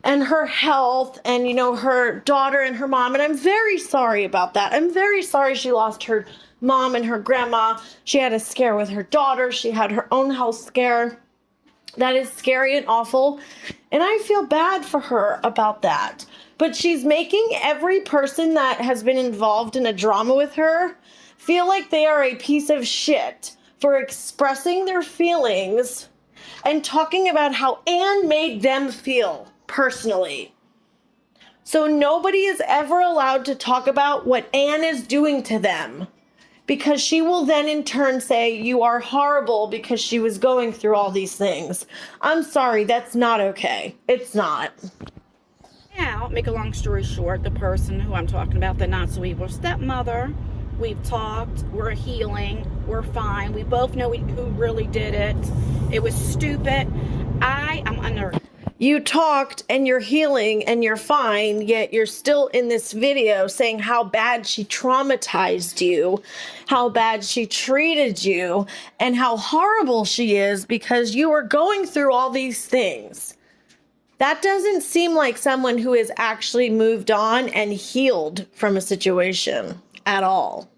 and her health and, her daughter and her mom. And I'm very sorry about that. I'm very sorry she lost her mom and her grandma. She had a scare with her daughter. She had her own health scare. That is scary and awful. And I feel bad for her about that. But she's making every person that has been involved in a drama with her feel like they are a piece of shit for expressing their feelings and talking about how Anne made them feel personally. So nobody is ever allowed to talk about what Anne is doing to them, because she will then in turn say you are horrible because she was going through all these things. I'm sorry, that's not okay. It's not.
Now, make a long story short, the person who I'm talking about, the not so evil stepmother, we've talked, we're healing, we're fine. We both know who really did it. It was stupid. I am unnerved.
You talked and you're healing and you're fine, yet you're still in this video saying how bad she traumatized you, how bad she treated you, and how horrible she is because you were going through all these things. That doesn't seem like someone who has actually moved on and healed from a situation at all.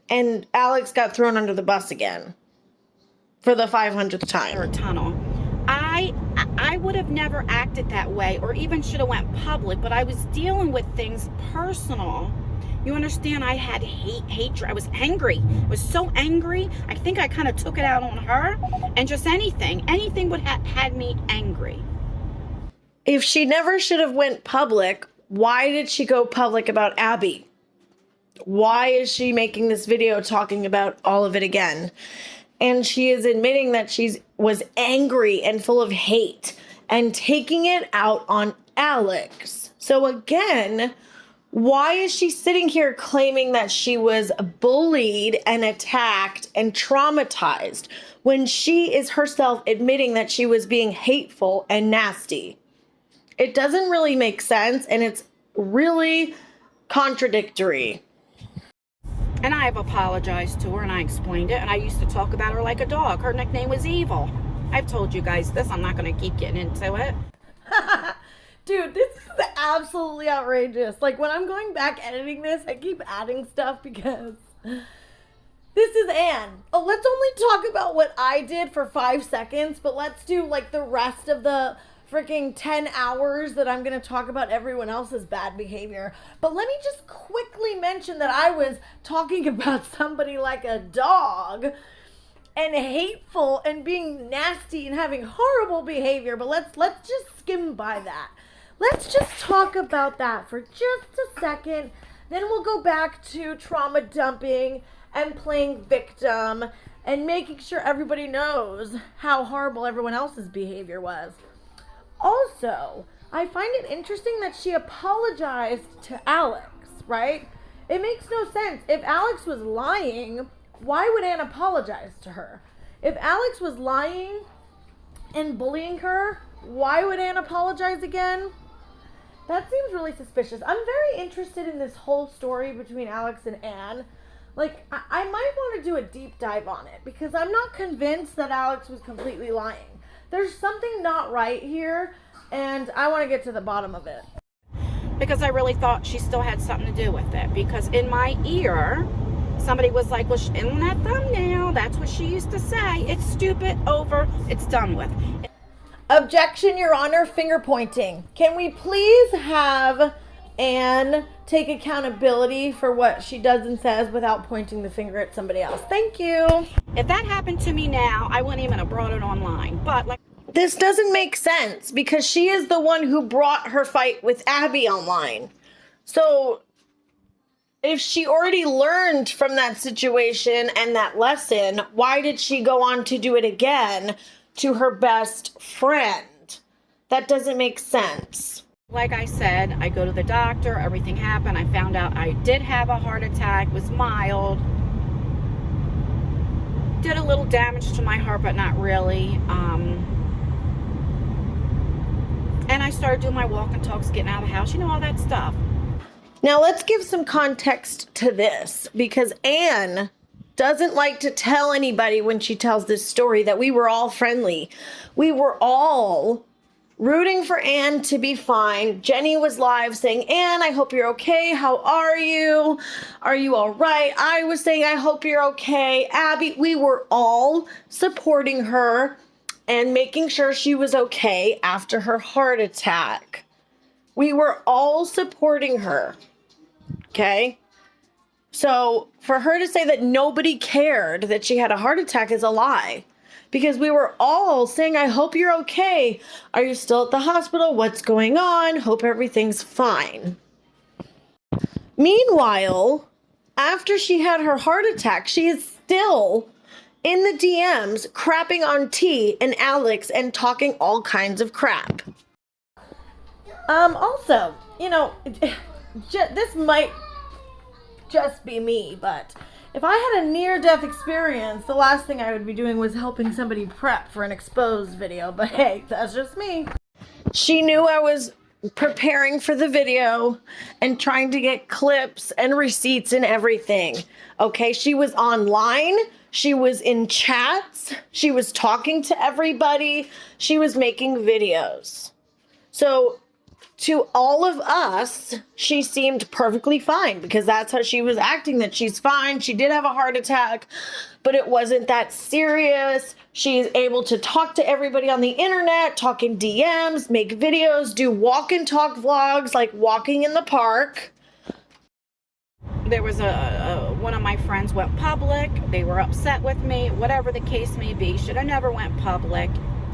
And Alex got thrown under the bus again for the 500th time.
Or tunnel. I would have never acted that way or even should have went public, but I was dealing with things personal. You understand? I had hatred. I was angry. I was so angry. I think I kind of took it out on her, and just anything would have had me angry.
If she never should have went public, why did she go public about Abby? Why is she making this video talking about all of it again? And she is admitting that she was angry and full of hate and taking it out on Alex. So again, why is she sitting here claiming that she was bullied and attacked and traumatized when she is herself admitting that she was being hateful and nasty? It doesn't really make sense, and it's really contradictory.
And I have apologized to her, and I explained it, and I used to talk about her like a dog. Her nickname was Evil. I've told you guys this. I'm not going to keep getting into it.
Dude, this is absolutely outrageous. Like, when I'm going back editing this, I keep adding stuff because this is Anne. Oh, let's only talk about what I did for 5 seconds, but let's do like the rest of the freaking 10 hours that I'm going to talk about everyone else's bad behavior. But let me just quickly mention that I was talking about somebody like a dog and hateful and being nasty and having horrible behavior. But let's just skim by that. Let's just talk about that for just a second. Then we'll go back to trauma dumping and playing victim and making sure everybody knows how horrible everyone else's behavior was. Also, I find it interesting that she apologized to Alex, right? It makes no sense. If Alex was lying, why would Anne apologize to her? If Alex was lying and bullying her, why would Anne apologize again? That seems really suspicious. I'm very interested in this whole story between Alex and Anne. Like, I might want to do a deep dive on it because I'm not convinced that Alex was completely lying. There's something not right here, and I want to get to the bottom of it.
Because I really thought she still had something to do with it. Because in my ear, somebody was like, well, in that thumbnail, that's what she used to say. It's stupid, over, it's done with.
Objection, Your Honor, finger pointing. Can we please have Anne take accountability for what she does and says without pointing the finger at somebody else? Thank you.
If that happened to me now, I wouldn't even have brought it online. But like,
this doesn't make sense because she is the one who brought her fight with Abby online. So if she already learned from that situation and that lesson, why did she go on to do it again to her best friend? That doesn't make sense.
Like I said, I go to the doctor, everything happened. I found out I did have a heart attack, it was mild. Did a little damage to my heart, but not really. And I started doing my walk and talks, getting out of the house, you know, all that stuff.
Now let's give some context to this because Anne doesn't like to tell anybody when she tells this story that we were all friendly. We were all rooting for Anne to be fine. Jenny was live saying, Anne, I hope you're okay. How are you? Are you all right? I was saying, I hope you're okay. Abby, we were all supporting her and making sure she was okay after her heart attack. We were all supporting her. Okay? So for her to say that nobody cared that she had a heart attack is a lie. Because we were all saying, I hope you're okay. Are you still at the hospital? What's going on? Hope everything's fine. Meanwhile, after she had her heart attack, she is still in the DMs crapping on T and Alex and talking all kinds of crap. Also, you know, this might just be me, but if I had a near-death experience, the last thing I would be doing was helping somebody prep for an exposed video. But hey, that's just me. She knew I was preparing for the video and trying to get clips and receipts and everything. Okay, she was online. She was in chats. She was talking to everybody. She was making videos. So to all of us, she seemed perfectly fine because that's how she was acting, that she's fine. She did have a heart attack, but it wasn't that serious. She's able to talk to everybody on the internet, talk in DMs, make videos, do walk and talk vlogs like walking in the park.
There was one of my friends went public. They were upset with me, whatever the case may be. Should have never went public.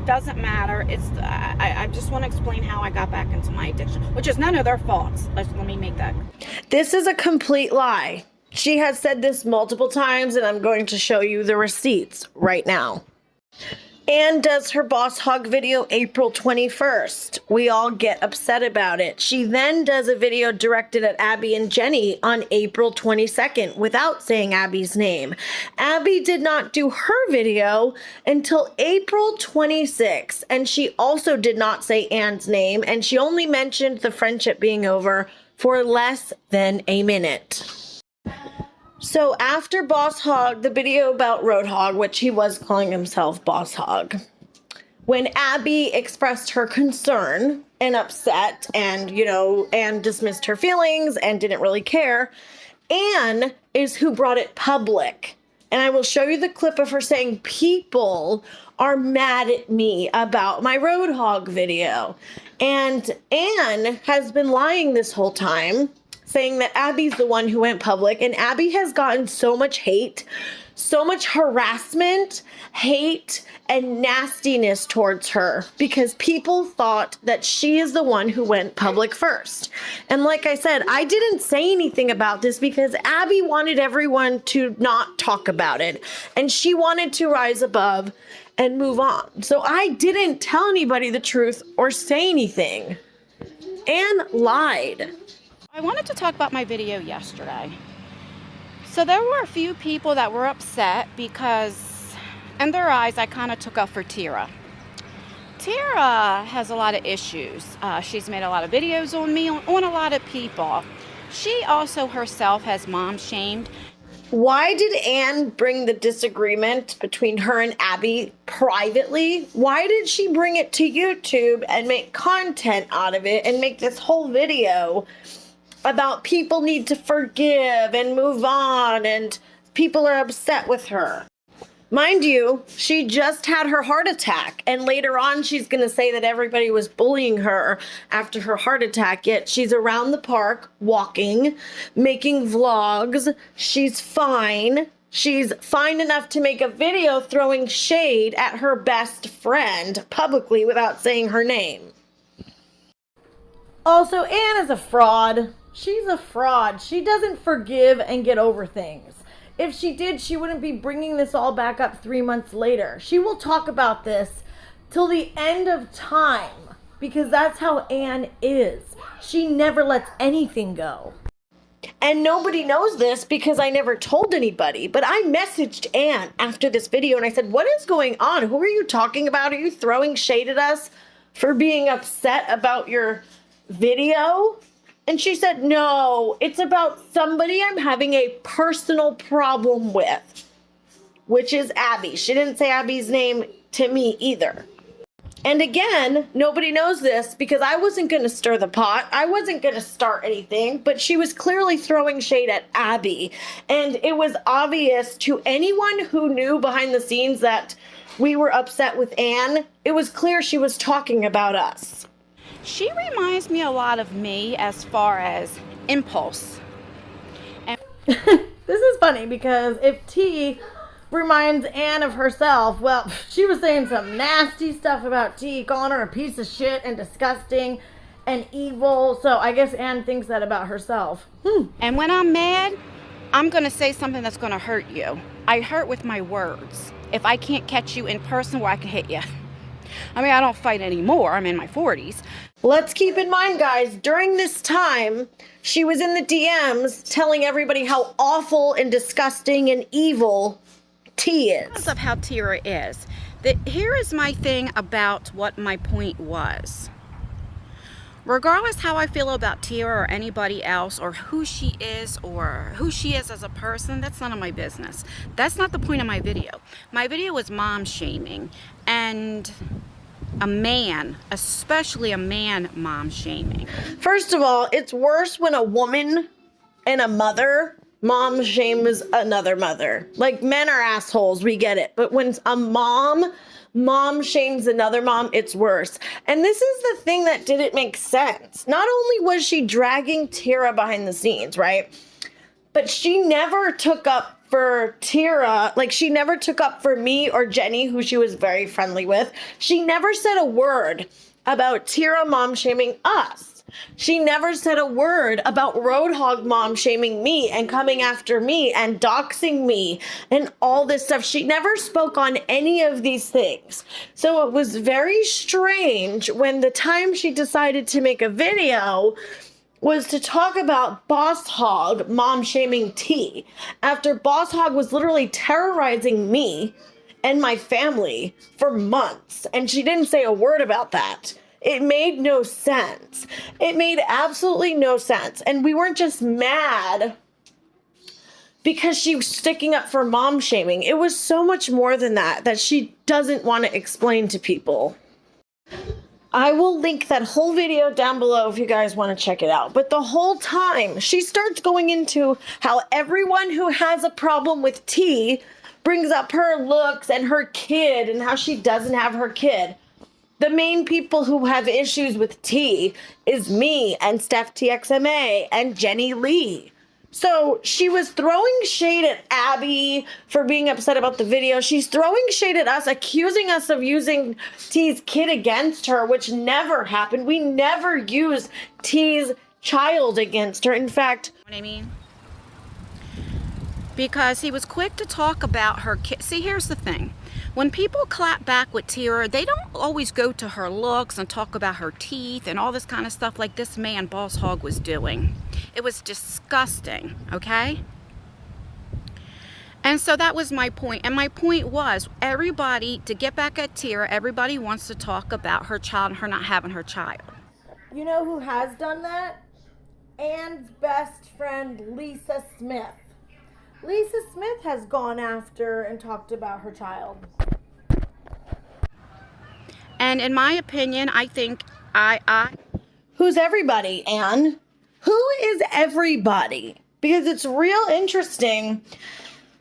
Doesn't matter. It's I just want to explain how I got back into my addiction, which is none of their faults. Let me make that.
This is a complete lie. She has said this multiple times, and I'm going to show you the receipts right now. Anne does her boss hog video April 21st. We all get upset about it. She then does a video directed at Abby and Jenny on April 22nd without saying Abby's name. Abby did not do her video until April 26th, and she also did not say Anne's name, and she only mentioned the friendship being over for less than a minute. So after Boss Hog, the video about Roadhog, which he was calling himself Boss Hog, when Abby expressed her concern and upset and, Anne dismissed her feelings and didn't really care, Anne is who brought it public. And I will show you the clip of her saying, people are mad at me about my Roadhog video. And Anne has been lying this whole time, saying that Abby's the one who went public. And Abby has gotten so much hate, so much harassment, hate, and nastiness towards her because people thought that she is the one who went public first. And like I said, I didn't say anything about this because Abby wanted everyone to not talk about it. And she wanted to rise above and move on. So I didn't tell anybody the truth or say anything. Anne lied.
I wanted to talk about my video yesterday. So there were a few people that were upset because in their eyes I kind of took up for Tira. Tira has a lot of issues. She's made a lot of videos on me, on a lot of people. She also herself has mom shamed.
Why did Anne bring the disagreement between her and Abby privately? Why did she bring it to YouTube and make content out of it and make this whole video about people need to forgive and move on and people are upset with her? Mind you, she just had her heart attack, and later on she's going to say that everybody was bullying her after her heart attack, yet she's around the park walking, making vlogs. She's fine. She's fine enough to make a video throwing shade at her best friend publicly without saying her name. Also, Anne is a fraud. She's a fraud. She doesn't forgive and get over things. If she did, she wouldn't be bringing this all back up 3 months later. She will talk about this till the end of time because that's how Anne is. She never lets anything go. And nobody knows this because I never told anybody, but I messaged Anne after this video and I said, what is going on? Who are you talking about? Are you throwing shade at us for being upset about your video? And she said, no, it's about somebody I'm having a personal problem with, which is Abby. She didn't say Abby's name to me either. And again, nobody knows this because I wasn't going to stir the pot. I wasn't going to start anything, but she was clearly throwing shade at Abby. And it was obvious to anyone who knew behind the scenes that we were upset with Anne. It was clear she was talking about us.
She reminds me a lot of me as far as impulse. And
this is funny because if T reminds Anne of herself, well, she was saying some nasty stuff about T, calling her a piece of shit and disgusting and evil. So I guess Anne thinks that about herself.
And when I'm mad, I'm going to say something that's going to hurt you. I hurt with my words. If I can't catch you in person where I can hit you. I mean, I don't fight anymore. I'm in my 40s.
Let's keep in mind, guys, during this time, she was in the DMs telling everybody how awful and disgusting and evil T is.
Because of how Tira is. Here is my thing about what my point was. Regardless how I feel about Tira or anybody else or who she is as a person, that's none of my business. That's not the point of my video. My video was mom shaming and a man, especially a man, mom shaming.
First of all, it's worse when a woman and a mother mom shames another mother. Like, men are assholes, we get it. But when a mom shames another mom, it's worse. And this is the thing that didn't make sense. Not only was she dragging Tira behind the scenes, right? But she never took up for Tira, like she never took up for me or Jenny, who she was very friendly with. She never said a word about Tira mom shaming us. She never said a word about Roadhog mom shaming me and coming after me and doxing me and all this stuff. She never spoke on any of these things. So it was very strange when the time she decided to make a video was to talk about Boss Hog mom shaming T after Boss Hog was literally terrorizing me and my family for months. And she didn't say a word about that. It made no sense. It made absolutely no sense. And we weren't just mad because she was sticking up for mom shaming. It was so much more than that she doesn't want to explain to people. I will link that whole video down below if you guys want to check it out. But the whole time, she starts going into how everyone who has a problem with T brings up her looks and her kid and how she doesn't have her kid. The main people who have issues with T is me and Steph TXMA and Jenny Lee. So she was throwing shade at Abby for being upset about the video. She's throwing shade at us, accusing us of using T's kid against her, which never happened. We never use T's child against her. In fact,
You know what I mean? Because he was quick to talk about her kid. See, here's the thing. When people clap back with Tira, they don't always go to her looks and talk about her teeth and all this kind of stuff like this man, Boss Hog, was doing. It was disgusting, okay? And so that was my point. And my point was, everybody, to get back at Tira, everybody wants to talk about her child and her not having her child.
you know who has done that? Anne's best friend, Lisa Smith. Lisa Smith has gone after and talked about her child.
And in my opinion, I think
Who's everybody, Anne? Who is everybody? Because it's real interesting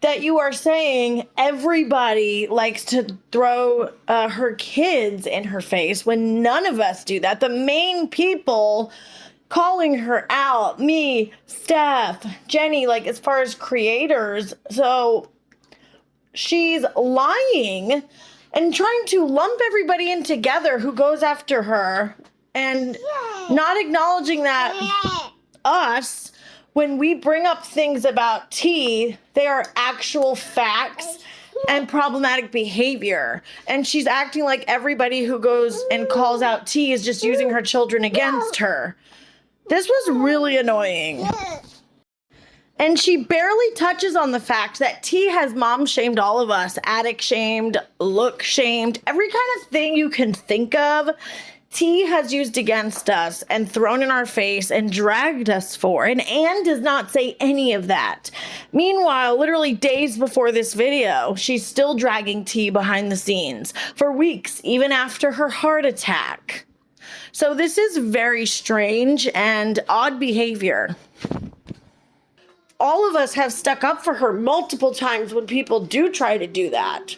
that you are saying everybody likes to throw her kids in her face when none of us do that. The main people calling her out, me, Steph, Jenny, like as far as creators. So she's lying and trying to lump everybody in together who goes after her and not acknowledging that us, when we bring up things about T, they are actual facts and problematic behavior. And she's acting like everybody who goes and calls out T is just using her children against her. This was really annoying. And she barely touches on the fact that T has mom shamed all of us, addict shamed, look shamed, every kind of thing you can think of. T has used against us and thrown in our face and dragged us for. And Anne does not say any of that. Meanwhile, literally days before this video, she's still dragging T behind the scenes for weeks, even after her heart attack. So this is very strange and odd behavior. All of us have stuck up for her multiple times when people do try to do that.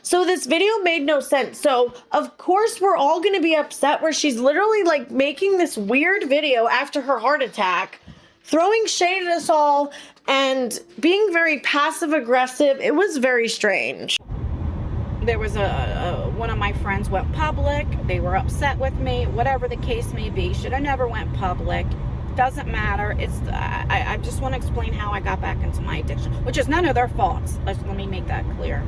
So this video made no sense. So of course we're all going to be upset where she's literally like making this weird video after her heart attack, throwing shade at us all and being very passive aggressive. It was very strange.
there was one of my friends went public. They were upset with me, whatever the case may be. Should have never went public. Doesn't matter. It's I just want to explain how I got back into my addiction, which is none of their faults. Let me make that clear.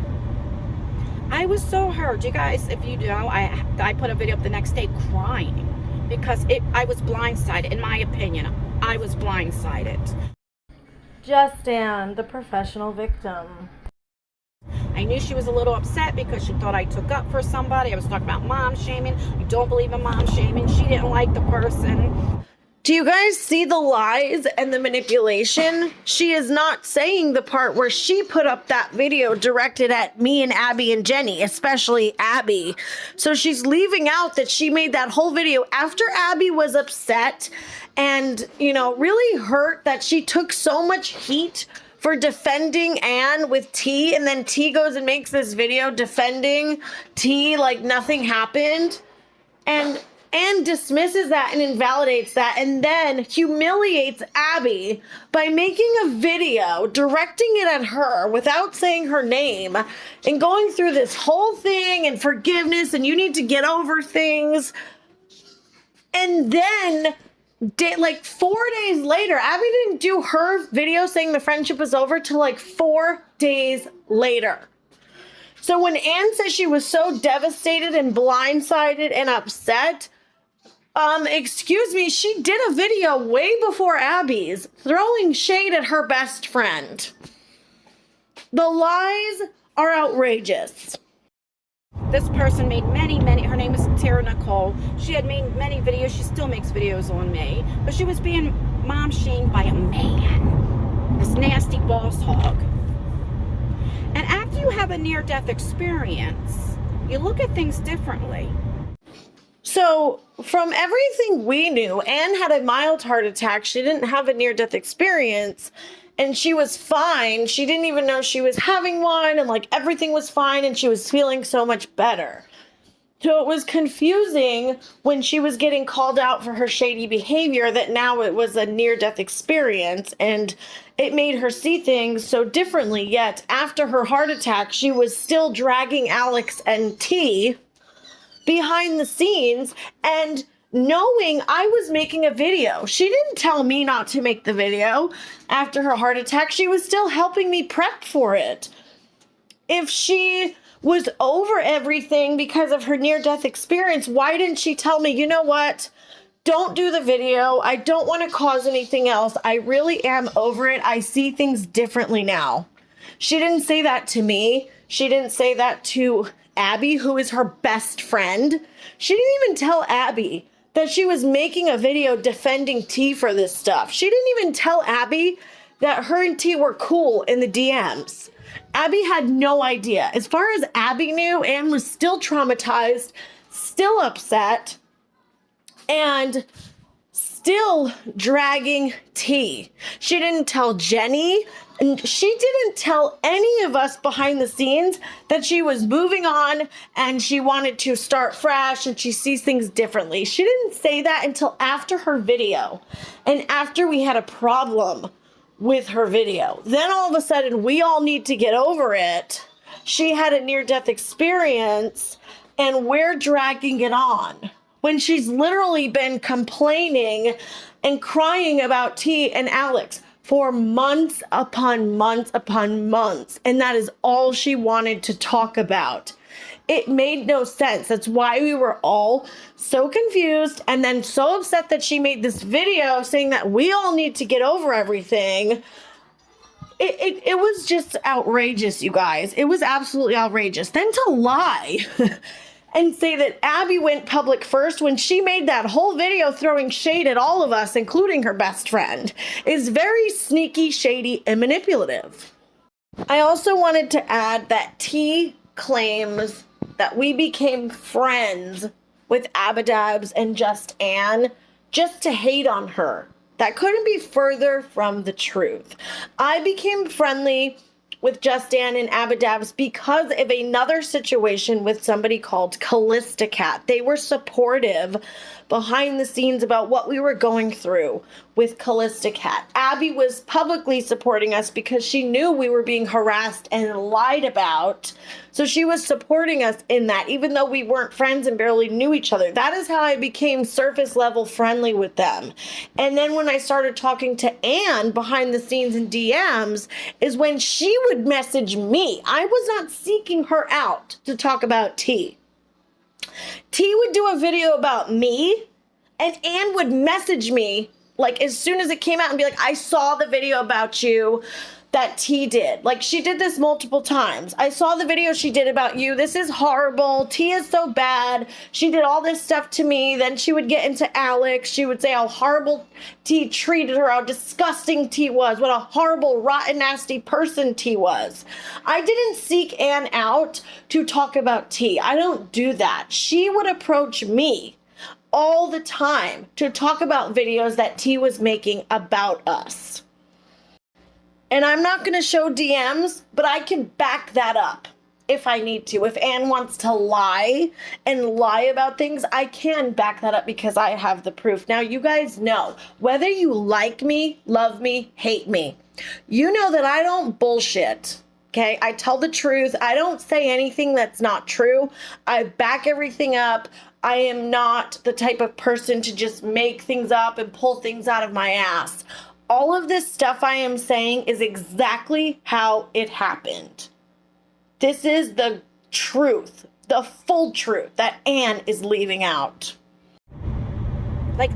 I was so hurt. You guys, if you know, I put a video up the next day crying because I was blindsided. In my opinion, I was blindsided.
Just Anne, the professional victim.
I knew she was a little upset because she thought I took up for somebody. I was talking about mom shaming. I don't believe in mom shaming. She didn't like the person.
Do you guys see the lies and the manipulation? She is not saying the part where she put up that video directed at me and Abby and Jenny, especially Abby. So she's leaving out that she made that whole video after Abby was upset and, you know, really hurt that she took so much heat for defending Anne with T, and then T goes and makes this video defending T like nothing happened. And Anne dismisses that and invalidates that and then humiliates Abby by making a video, directing it at her without saying her name and going through this whole thing and forgiveness and you need to get over things. And then like 4 days later, Abby didn't do her video saying the friendship was over till like 4 days later. So when Anne says she was so devastated and blindsided and upset, excuse me, she did a video way before Abby's throwing shade at her best friend. The lies are outrageous.
This person made many, her name is Tara Nicole. She had made many videos. She still makes videos on me. But she was being mom shamed by a man. this nasty boss hog. And after you have a near-death experience, you look at things differently.
So, from everything we knew, Anne had a mild heart attack. She didn't have a near-death experience, and she was fine. She didn't even know she was having one, and like everything was fine, and she was feeling so much better. So it was confusing when she was getting called out for her shady behavior that now it was a near-death experience, and it made her see things so differently. Yet after her heart attack, she was still dragging Alex and T behind the scenes and knowing I was making a video. She didn't tell me not to make the video after her heart attack. She was still helping me prep for it. If she was over everything because of her near-death experience, why didn't she tell me, you know what? Don't do the video. I don't want to cause anything else. I really am over it. I see things differently now. She didn't say that to me. She didn't say that to Abby, who is her best friend. She didn't even tell Abby that she was making a video defending T for this stuff. She didn't even tell Abby that her and T were cool in the DMs. Abby had no idea. As far as Abby knew, Anne was still traumatized, still upset, and still dragging T. She didn't tell Jenny, and she didn't tell any of us behind the scenes that she was moving on and she wanted to start fresh and she sees things differently. She didn't say that until after her video and after we had a problem with her video. Then all of a sudden, we all need to get over it. She had a near-death experience and we're dragging it on when she's literally been complaining and crying about T and Alex for months upon months upon months. And that is all she wanted to talk about. It made no sense. That's why we were all so confused and then so upset that she made this video saying that we all need to get over everything. It was just outrageous, you guys. It was absolutely outrageous. Then to lie and say that Abby went public first when she made that whole video throwing shade at all of us, including her best friend, is very sneaky, shady, and manipulative. I also wanted to add that T claims that we became friends with Abbadabs and just Anne just to hate on her. That couldn't be further from the truth. I became friendly with Just Anne and Abbadabs because of another situation with somebody called Callista Cat. They were supportive behind the scenes about what we were going through with Callista Cat. Abby was publicly supporting us because she knew we were being harassed and lied about. So she was supporting us in that, even though we weren't friends and barely knew each other. That is how I became surface level friendly with them. And then when I started talking to Anne behind the scenes in DMs is when she would message me. I was not seeking her out to talk about T. T would do a video about me, and Anne would message me, like, as soon as it came out and be like, I saw the video about you that T did. Like, she did this multiple times. I saw the video she did about you. This is horrible. T is so bad. She did all this stuff to me. Then she would get into Alex. She would say how horrible T treated her, how disgusting T was, what a horrible, rotten, nasty person T was. I didn't seek Anne out to talk about T. I don't do that. She would approach me all the time to talk about videos that T was making about us. And I'm not going to show DMs, but I can back that up if I need to. If Anne wants to lie and lie about things, I can back that up because I have the proof. Now, you guys know, whether you like me, love me, hate me, you know that I don't bullshit. Okay, I tell the truth. I don't say anything that's not true. I back everything up. I am not the type of person to just make things up and pull things out of my ass. All of this stuff I am saying is exactly how it happened. This is the truth, the full truth that Anne is leaving out.
Like,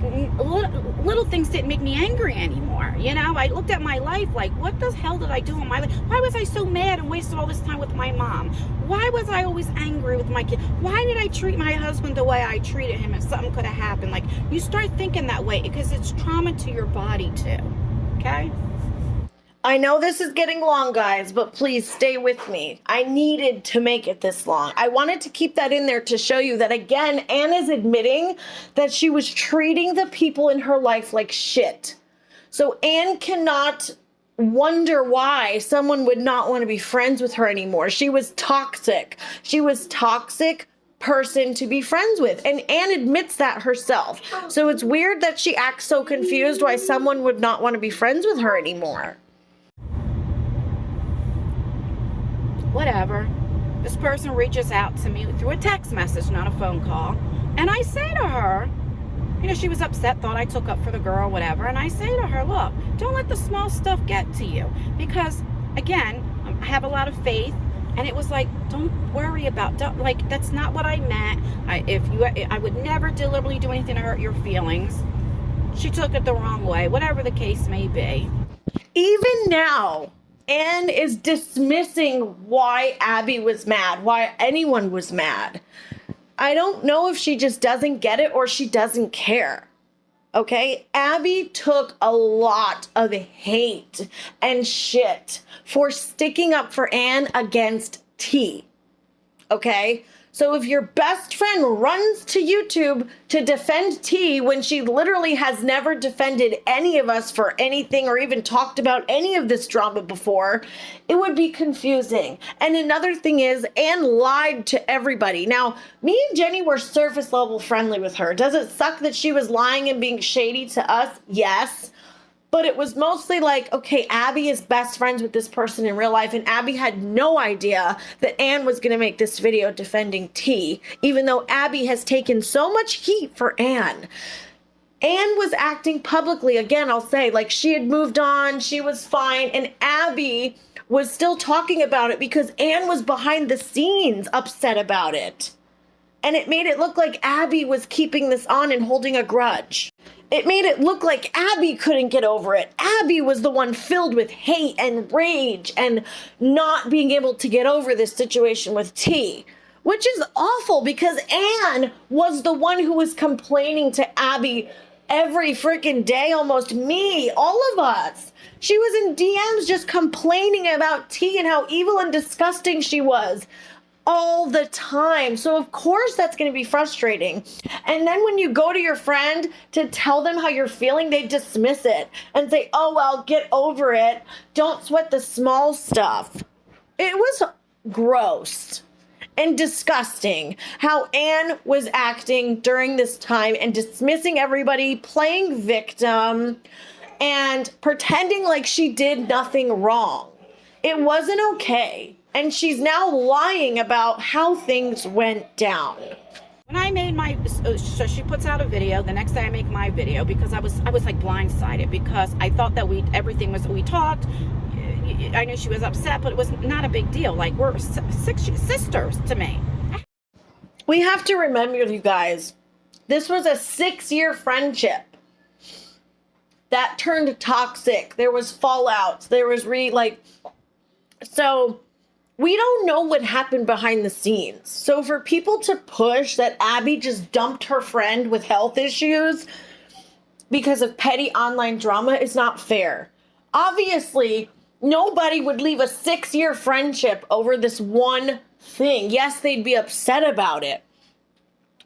little things didn't make me angry anymore. You know, I looked at my life like, what the hell did I do in my life? Why was I so mad and wasted all this time with my mom? Why was I always angry with my kid? Why did I treat my husband the way I treated him if something could have happened? Like, you start thinking that way because it's trauma to your body too, okay?
I know this is getting long, guys, but please stay with me. I needed to make it this long. I wanted to keep that in there to show you that, again, Anne is admitting that she was treating the people in her life like shit. So Anne cannot wonder why someone would not want to be friends with her anymore. She was toxic. She was toxic person to be friends with, and Anne admits that herself. So it's weird that she acts so confused why someone would not want to be friends with her anymore.
Whatever. This person reaches out to me through a text message, not a phone call. And I say to her, you know, she was upset, thought I took up for the girl, whatever. And I say to her, look, don't let the small stuff get to you. Because, again, I have a lot of faith. And it was like, don't worry about, like, that's not what I meant. I would never deliberately do anything to hurt your feelings. She took it the wrong way, whatever the case may be.
Even now, Anne is dismissing why Abby was mad, why anyone was mad. I don't know if she just doesn't get it or she doesn't care. Okay? Abby took a lot of hate and shit for sticking up for Anne against T. Okay? So if your best friend runs to YouTube to defend T when she literally has never defended any of us for anything or even talked about any of this drama before, it would be confusing. And another thing is, Anne lied to everybody. Now, me and Jenny were surface level friendly with her. Does it suck that she was lying and being shady to us? Yes. But it was mostly like, okay, Abby is best friends with this person in real life, and Abby had no idea that Anne was going to make this video defending T, even though Abby has taken so much heat for Anne. Anne was acting publicly, again, I'll say, like she had moved on, she was fine, and Abby was still talking about it because Anne was behind the scenes upset about it. And it made it look like Abby was keeping this on and holding a grudge. It made it look like Abby couldn't get over it. Abby was the one filled with hate and rage and not being able to get over this situation with T, which is awful because Anne was the one who was complaining to Abby every freaking day, almost me, all of us. She was in DMs just complaining about T and how evil and disgusting she was all the time. So of course that's going to be frustrating. And then when you go to your friend to tell them how you're feeling, they dismiss it and say, oh, well, get over it. Don't sweat the small stuff. It was gross and disgusting how Anne was acting during this time and dismissing everybody, playing victim, and pretending like she did nothing wrong. It wasn't okay. And she's now lying about how things went down.
When I made my, so she puts out a video, the next day I make my video because I was like blindsided because I thought that we talked. I knew she was upset, but it was not a big deal. Like, we're sisters to me.
We have to remember, you guys, this was a 6-year friendship that turned toxic. There was fallouts. There was so we don't know what happened behind the scenes. So for people to push that Abby just dumped her friend with health issues because of petty online drama is not fair. Obviously, nobody would leave a 6-year friendship over this one thing. Yes, they'd be upset about it.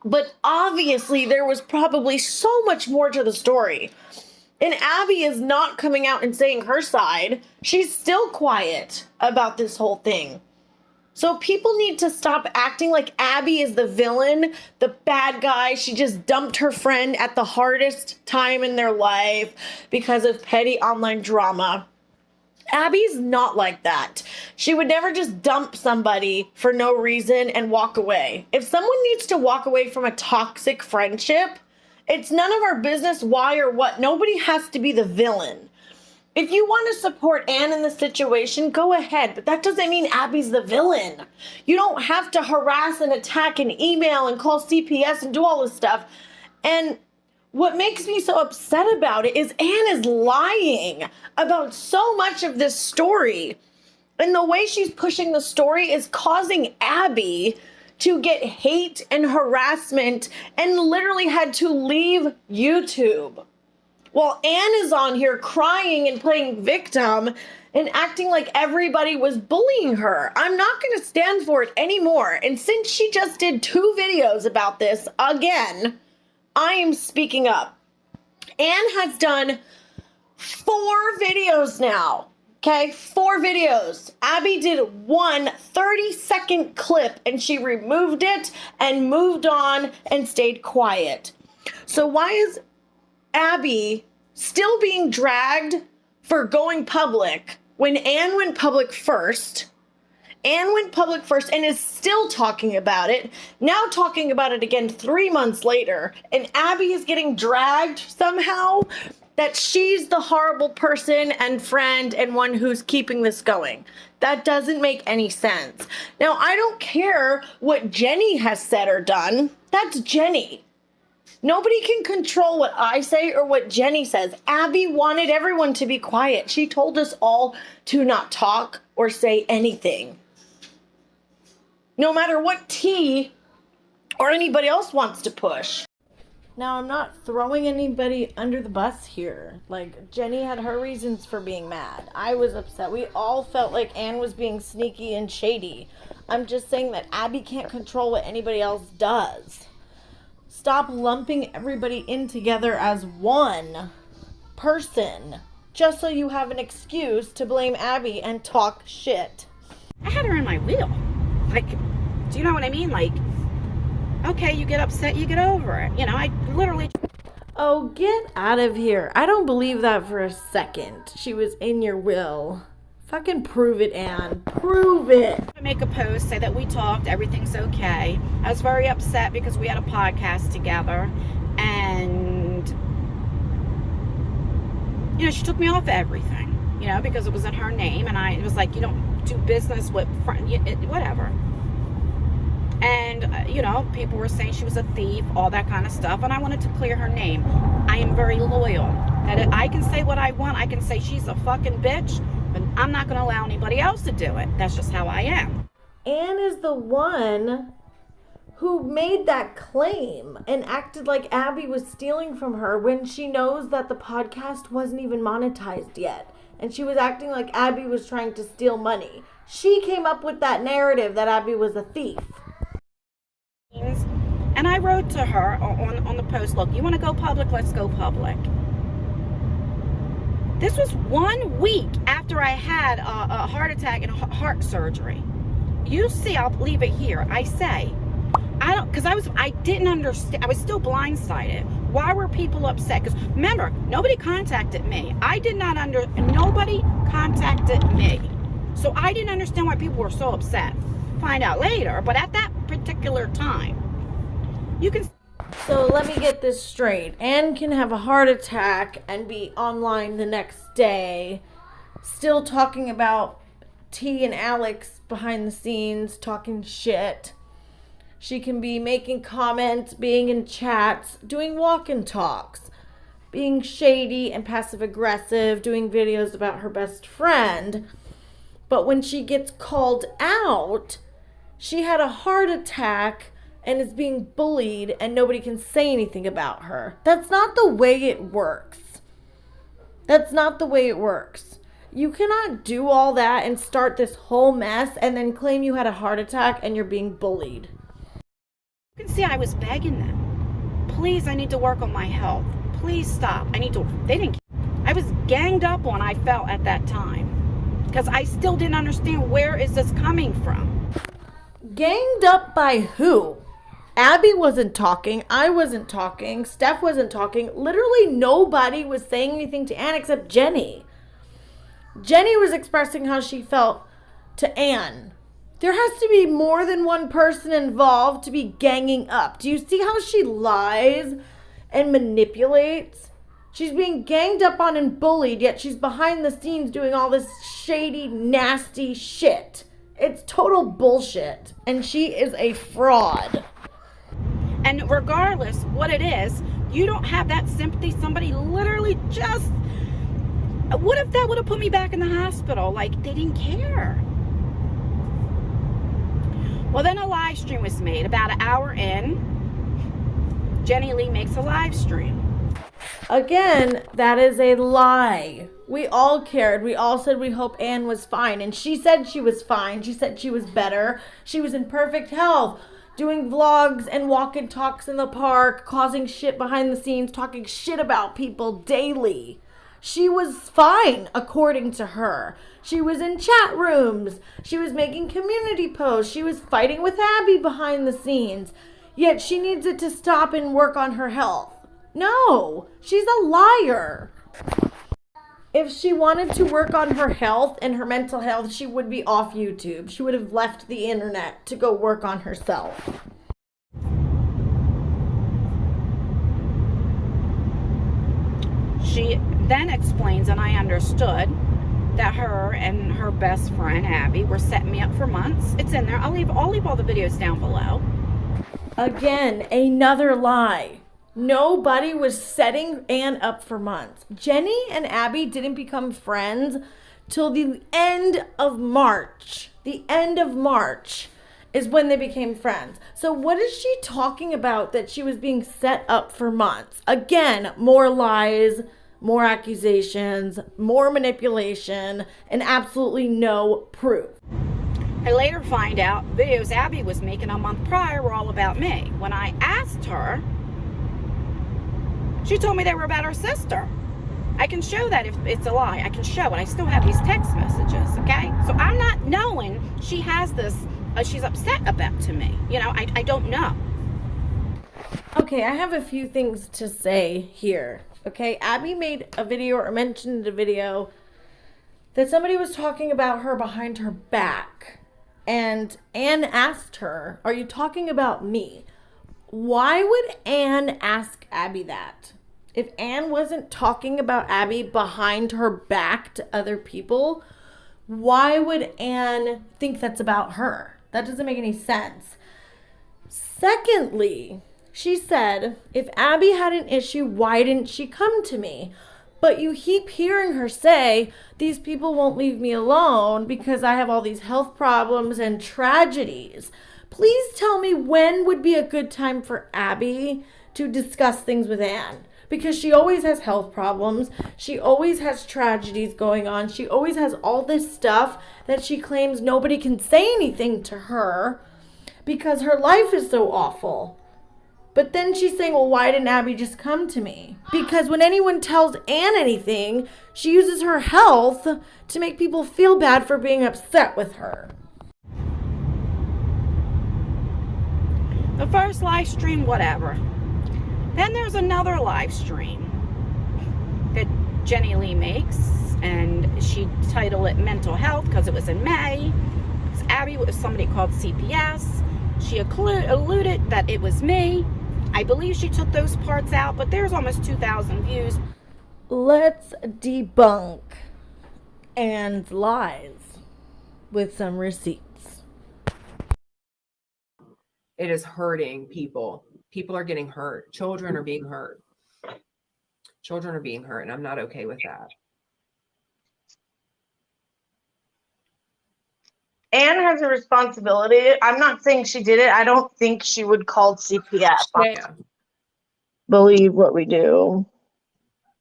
But obviously, there was probably so much more to the story. And Abby is not coming out and saying her side. She's still quiet about this whole thing. So people need to stop acting like Abby is the villain, the bad guy. She just dumped her friend at the hardest time in their life because of petty online drama. Abby's not like that. She would never just dump somebody for no reason and walk away. If someone needs to walk away from a toxic friendship, it's none of our business why or what. Nobody has to be the villain. If you want to support Anne in the situation, go ahead. But that doesn't mean Abby's the villain. You don't have to harass and attack and email and call CPS and do all this stuff. And what makes me so upset about it is Anne is lying about so much of this story. And the way she's pushing the story is causing Abby to get hate and harassment and literally had to leave YouTube. while Anne is on here crying and playing victim and acting like everybody was bullying her. I'm not going to stand for it anymore. And since she just did 2 videos about this again, I am speaking up. Anne has done 4 videos now. Okay, 4 videos. Abby did one 30-second clip and she removed it and moved on and stayed quiet. So why is Abby still being dragged for going public when Anne went public first? Anne went public first and is still talking about it, now talking about it again 3 months later, and Abby is getting dragged somehow that she's the horrible person and friend and one who's keeping this going. That doesn't make any sense. Now, I don't care what Jenny has said or done. That's Jenny. Nobody can control what I say or what Jenny says. Abby wanted everyone to be quiet. She told us all to not talk or say anything. No matter what tea or anybody else wants to push. Now, I'm not throwing anybody under the bus here. Like, Jenny had her reasons for being mad. I was upset. We all felt like Anne was being sneaky and shady. I'm just saying that Abby can't control what anybody else does. Stop lumping everybody in together as one person just so you have an excuse to blame Abby and talk shit.
I had her in my wheel. Like, do you know what I mean? Like, okay, you get upset, you get over it. You know, I literally...
Oh, get out of here. I don't believe that for a second. She was in your will. Fucking prove it, Anne. Prove it.
I make a post, say that we talked, everything's okay. I was very upset because we had a podcast together. And, you know, she took me off everything. You know, because it was in her name. And it was like, you don't do business with whatever. And, you know, people were saying she was a thief, all that kind of stuff. And I wanted to clear her name. I am very loyal. That I can say what I want. I can say she's a fucking bitch. But I'm not going to allow anybody else to do it. That's just how I am.
Anne is the one who made that claim and acted like Abby was stealing from her when she knows that the podcast wasn't even monetized yet. And she was acting like Abby was trying to steal money. She came up with that narrative that Abby was a thief.
And I wrote to her on the post, look, you want to go public? Let's go public. This was 1 week after I had a heart attack and heart surgery. You see, I'll leave it here. I say, because I didn't understand. I was still blindsided. Why were people upset? Because remember, nobody contacted me. Nobody contacted me. So I didn't understand why people were so upset. Find out later, but at that particular time, you can...
So let me get this straight. Anne can have a heart attack and be online the next day, still talking about T and Alex behind the scenes, talking shit. She can be making comments, being in chats, doing walk and talks, being shady and passive aggressive, doing videos about her best friend. But when she gets called out, she had a heart attack and is being bullied and nobody can say anything about her. That's not the way it works. That's not the way it works. You cannot do all that and start this whole mess and then claim you had a heart attack and you're being bullied.
You can see I was begging them. Please, I need to work on my health. Please stop. They didn't. I was ganged up on, I felt at that time. Because I still didn't understand where is this coming from.
Ganged up by who? Abby wasn't talking. I wasn't talking. Steph wasn't talking. Literally nobody was saying anything to Anne except Jenny. Jenny was expressing how she felt to Anne. There has to be more than one person involved to be ganging up. Do you see how she lies and manipulates? She's being ganged up on and bullied, yet she's behind the scenes doing all this shady, nasty shit. It's total bullshit. And she is a fraud.
And regardless what it is, you don't have that sympathy. Somebody literally just... What if that would have put me back in the hospital? Like, they didn't care. Well, then a live stream was made. About an hour in, Jenny Lee makes a live stream.
Again, that is a lie. We all cared. We all said we hope Anne was fine. And she said she was fine. She said she was better. She was in perfect health, doing vlogs and walk and talks in the park, causing shit behind the scenes, talking shit about people daily. She was fine, according to her. She was in chat rooms. She was making community posts. She was fighting with Abby behind the scenes. Yet she needs it to stop and work on her health. No, she's a liar. If she wanted to work on her health and her mental health, she would be off YouTube. She would have left the internet to go work on herself.
She then explains, and I understood, that her and her best friend Abby were setting me up for months. It's in there. I'll leave all the videos down below.
Again, another lie. Nobody was setting Anne up for months. Jenny and Abby didn't become friends till the end of March. The end of March is when they became friends. So what is she talking about that she was being set up for months? Again, more lies, more accusations, more manipulation, and absolutely no proof.
I later find out videos Abby was making a month prior were all about me. When I asked her, she told me they were about her sister. I can show that if it's a lie. I can show it. I still have these text messages, okay? So I'm not knowing she has this, she's upset about to me. You know, I don't know.
Okay, I have a few things to say here, okay? Abby made a video or mentioned a video that somebody was talking about her behind her back. And Anne asked her, "Are you talking about me?" Why would Anne ask Abby that? If Anne wasn't talking about Abby behind her back to other people, why would Anne think that's about her? That doesn't make any sense. Secondly, she said, if Abby had an issue, why didn't she come to me? But you keep hearing her say, these people won't leave me alone because I have all these health problems and tragedies. Please tell me when would be a good time for Abby to discuss things with Anne. Because she always has health problems. She always has tragedies going on. She always has all this stuff that she claims nobody can say anything to her because her life is so awful. But then she's saying, well, why didn't Abby just come to me? Because when anyone tells Anne anything, she uses her health to make people feel bad for being upset with her.
The first live stream, whatever. Then there's another live stream that Jenny Lee makes, and she titled it Mental Health because it was in May. Abby was somebody called CPS. She alluded that it was me. I believe she took those parts out, but there's almost 2,000 views.
Let's debunk Anne's lies with some receipts.
It is hurting people. People are getting hurt. Children are being hurt. Children are being hurt, and I'm not okay with that.
Anne has a responsibility. I'm not saying she did it. I don't think she would call CPS.
Yeah.
Believe what we do.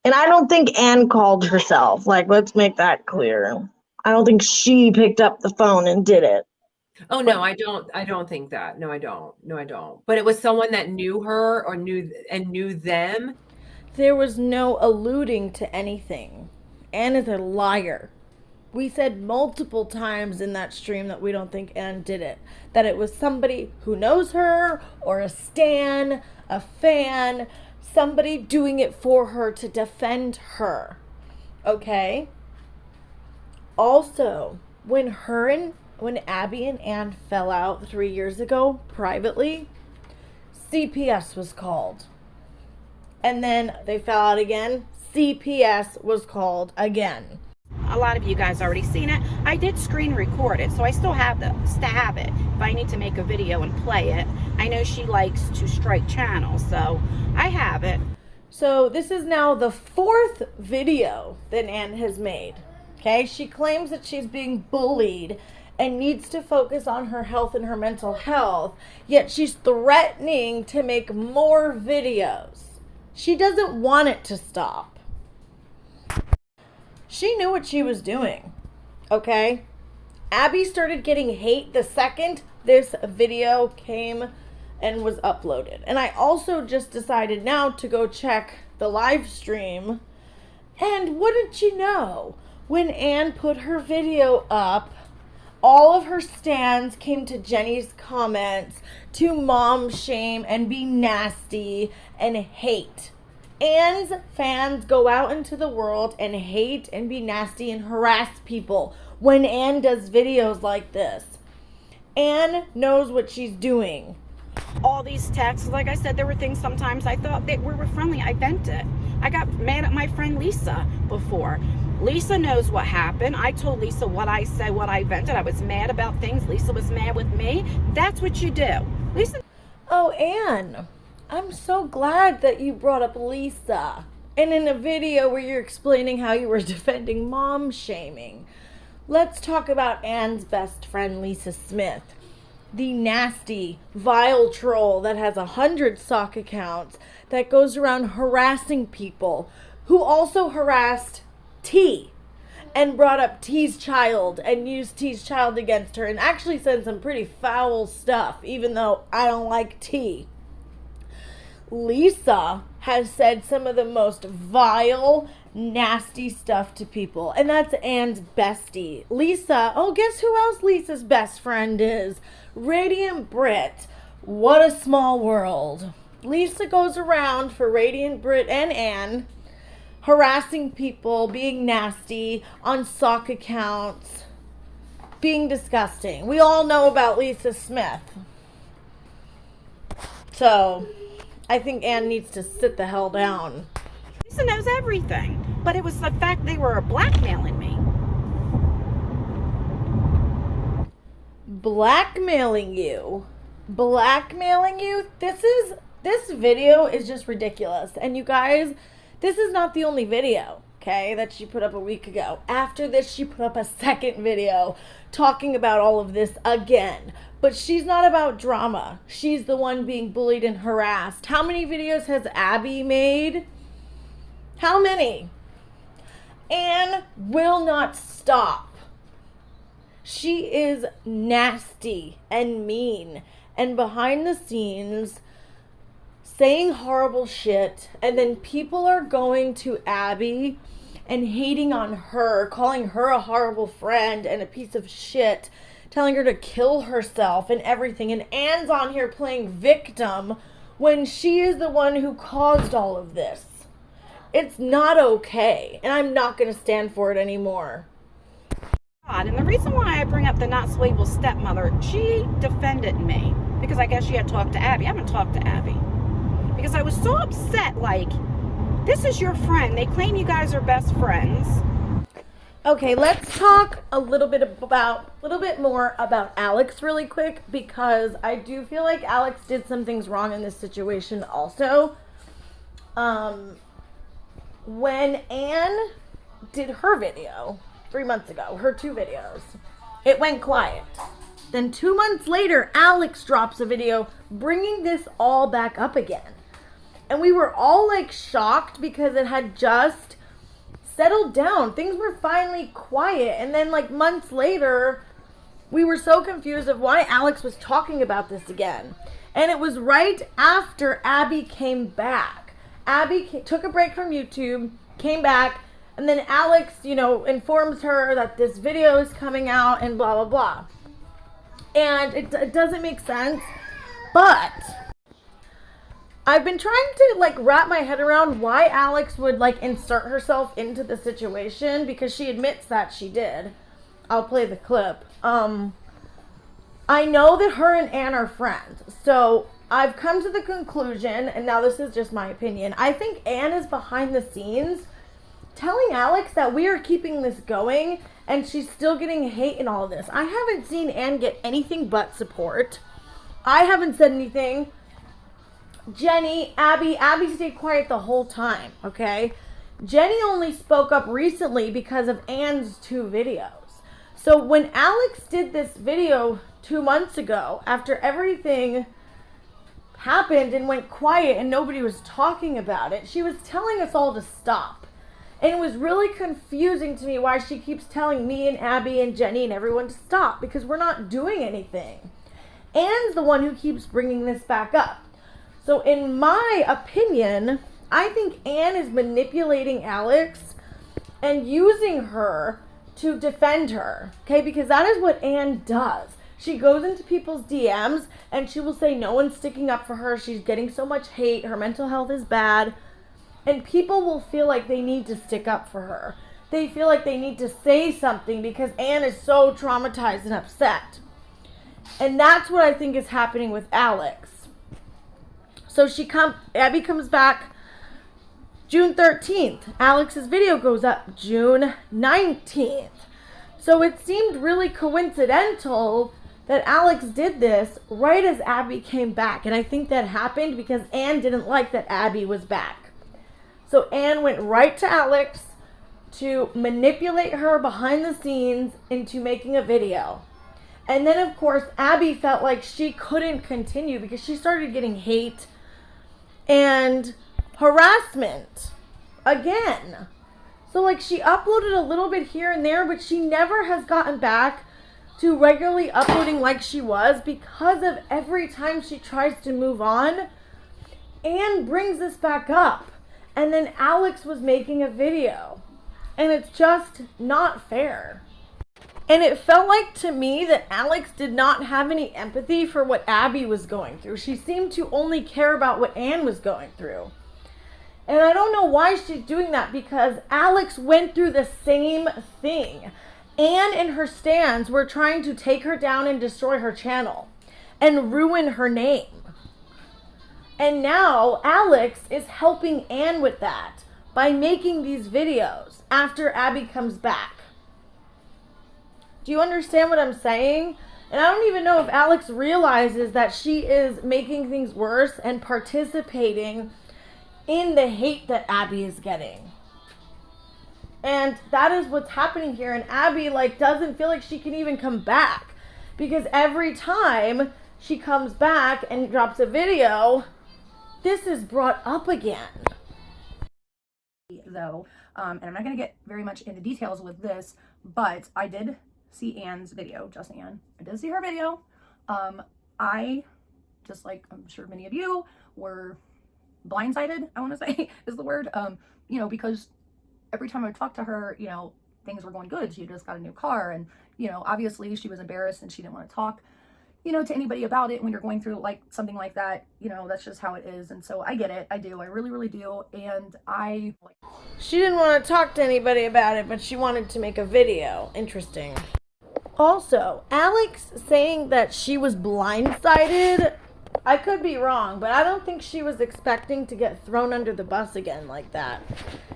And I don't think Anne called herself. Like, let's make that clear. I don't think she picked up the phone and did it.
Oh, no, I don't think that. No, I don't. No, I don't. But it was someone that knew her or knew them.
There was no alluding to anything. Anne is a liar. We said multiple times in that stream that we don't think Anne did it. That it was somebody who knows her or a stan, a fan, somebody doing it for her to defend her. Okay? Also, when Abby and Anne fell out 3 years ago privately, CPS was called. And then they fell out again. CPS was called again.
A lot of you guys already seen it. I did screen record it, so I still have it. If I need to make a video and play it, I know she likes to strike channels, so I have it. So this is now the 4th video that Anne has made. Okay, she claims that she's being bullied and needs to focus on her health and her mental health, yet she's threatening to make more videos.
She doesn't want it to stop. She knew what she was doing, okay? Abby started getting hate the second this video came and was uploaded. And I also just decided now to go check the live stream. And wouldn't you know, when Anne put her video up, all of her stans came to Jenny's comments to mom shame and be nasty and hate. Anne's fans go out into the world and hate and be nasty and harass people when Anne does videos like this. Anne knows what she's doing.
All these texts, like I said, there were things sometimes I thought that we were friendly. I vented. I got mad at my friend Lisa before. Lisa knows what happened. I told Lisa what I said, what I vented. I was mad about things. Lisa was mad with me. That's what you do. Lisa.
Oh, Anne, I'm so glad that you brought up Lisa. And in a video where you're explaining how you were defending mom shaming. Let's talk about Anne's best friend, Lisa Smith. The nasty, vile troll that has 100 sock accounts that goes around harassing people, who also harassed T and brought up T's child and used T's child against her and actually said some pretty foul stuff, even though I don't like T. Lisa has said some of the most vile, nasty stuff to people, and that's Anne's bestie. Lisa, oh, guess who else Lisa's best friend is? Radiant Brit. What a small world. Lisa goes around for Radiant Brit and Anne, harassing people, being nasty on sock accounts, being disgusting. We all know about Lisa Smith. So, I think Anne needs to sit the hell down.
Lisa knows everything, but it was the fact they were blackmailing me.
Blackmailing you? Blackmailing you? This video is just ridiculous. And you guys, this is not the only video, okay, that she put up a week ago. After this, she put up a second video talking about all of this again. But she's not about drama. She's the one being bullied and harassed. How many videos has Abby made? How many? Anne will not stop. She is nasty and mean and behind the scenes saying horrible shit, and then people are going to Abby and hating on her, calling her a horrible friend and a piece of shit, telling her to kill herself and everything, and Anne's on here playing victim when she is the one who caused all of this. It's not okay, and I'm not going to stand for it anymore.
And the reason why I bring up the not so evil stepmother, she defended me because I guess she had talked to Abby. I haven't talked to Abby because I was so upset. Like, this is your friend. They claim you guys are best friends.
Okay, let's talk a little bit more about Alex really quick, because I do feel like Alex did some things wrong in this situation also. When Anne did her video 3 months ago, her 2 videos, it went quiet. Then 2 months later, Alex drops a video bringing this all back up again. And we were all like shocked because it had just settled down. Things were finally quiet. And then like months later, we were so confused of why Alex was talking about this again. And it was right after Abby came back. Abby took a break from YouTube, came back, and then Alex, informs her that this video is coming out and blah, blah, blah. And it doesn't make sense, but I've been trying to wrap my head around why Alex would insert herself into the situation, because she admits that she did. I'll play the clip. I know that her and Anne are friends, so I've come to the conclusion, and now this is just my opinion, I think Anne is behind the scenes telling Alex that we are keeping this going, and she's still getting hate and all of this. I haven't seen Anne get anything but support. I haven't said anything. Jenny, Abby stayed quiet the whole time, okay? Jenny only spoke up recently because of Anne's 2 videos. So when Alex did this video 2 months ago, after everything happened and went quiet and nobody was talking about it, she was telling us all to stop. And it was really confusing to me why she keeps telling me and Abby and Jenny and everyone to stop, because we're not doing anything. Anne's the one who keeps bringing this back up. So in my opinion, I think Anne is manipulating Alex and using her to defend her, okay? Because that is what Anne does. She goes into people's DMs and she will say no one's sticking up for her. She's getting so much hate. Her mental health is bad. And people will feel like they need to stick up for her. They feel like they need to say something because Anne is so traumatized and upset. And that's what I think is happening with Alex. So Abby comes back June 13th. Alex's video goes up June 19th. So it seemed really coincidental that Alex did this right as Abby came back. And I think that happened because Anne didn't like that Abby was back. So Anne went right to Alex to manipulate her behind the scenes into making a video. And then, of course, Abby felt like she couldn't continue because she started getting hate and harassment again. So, like, she uploaded a little bit here and there, but she never has gotten back to regularly uploading like she was because of every time she tries to move on, Anne brings this back up. And then Alex was making a video. And it's just not fair. And it felt like to me that Alex did not have any empathy for what Abby was going through. She seemed to only care about what Anne was going through. And I don't know why she's doing that, because Alex went through the same thing. Anne and her stans were trying to take her down and destroy her channel and ruin her name. And now Alex is helping Anne with that by making these videos after Abby comes back. Do you understand what I'm saying? And I don't even know if Alex realizes that she is making things worse and participating in the hate that Abby is getting. And that is what's happening here. And Abby doesn't feel like she can even come back, because every time she comes back and drops a video, this is brought up again.
Though, and I'm not going to get very much into details with this, but I did see Anne's video, just Anne. I did see her video. I, just like I'm sure many of you, were blindsided, I want to say is the word, because every time I would talk to her, things were going good. She just got a new car, and, obviously she was embarrassed and she didn't want to talk, to anybody about it when you're going through something like that. That's just how it is. And so I get it. I do. I really, really do. And
she didn't want to talk to anybody about it, but she wanted to make a video. Interesting. Also, Alex saying that she was blindsided, I could be wrong, but I don't think she was expecting to get thrown under the bus again like that.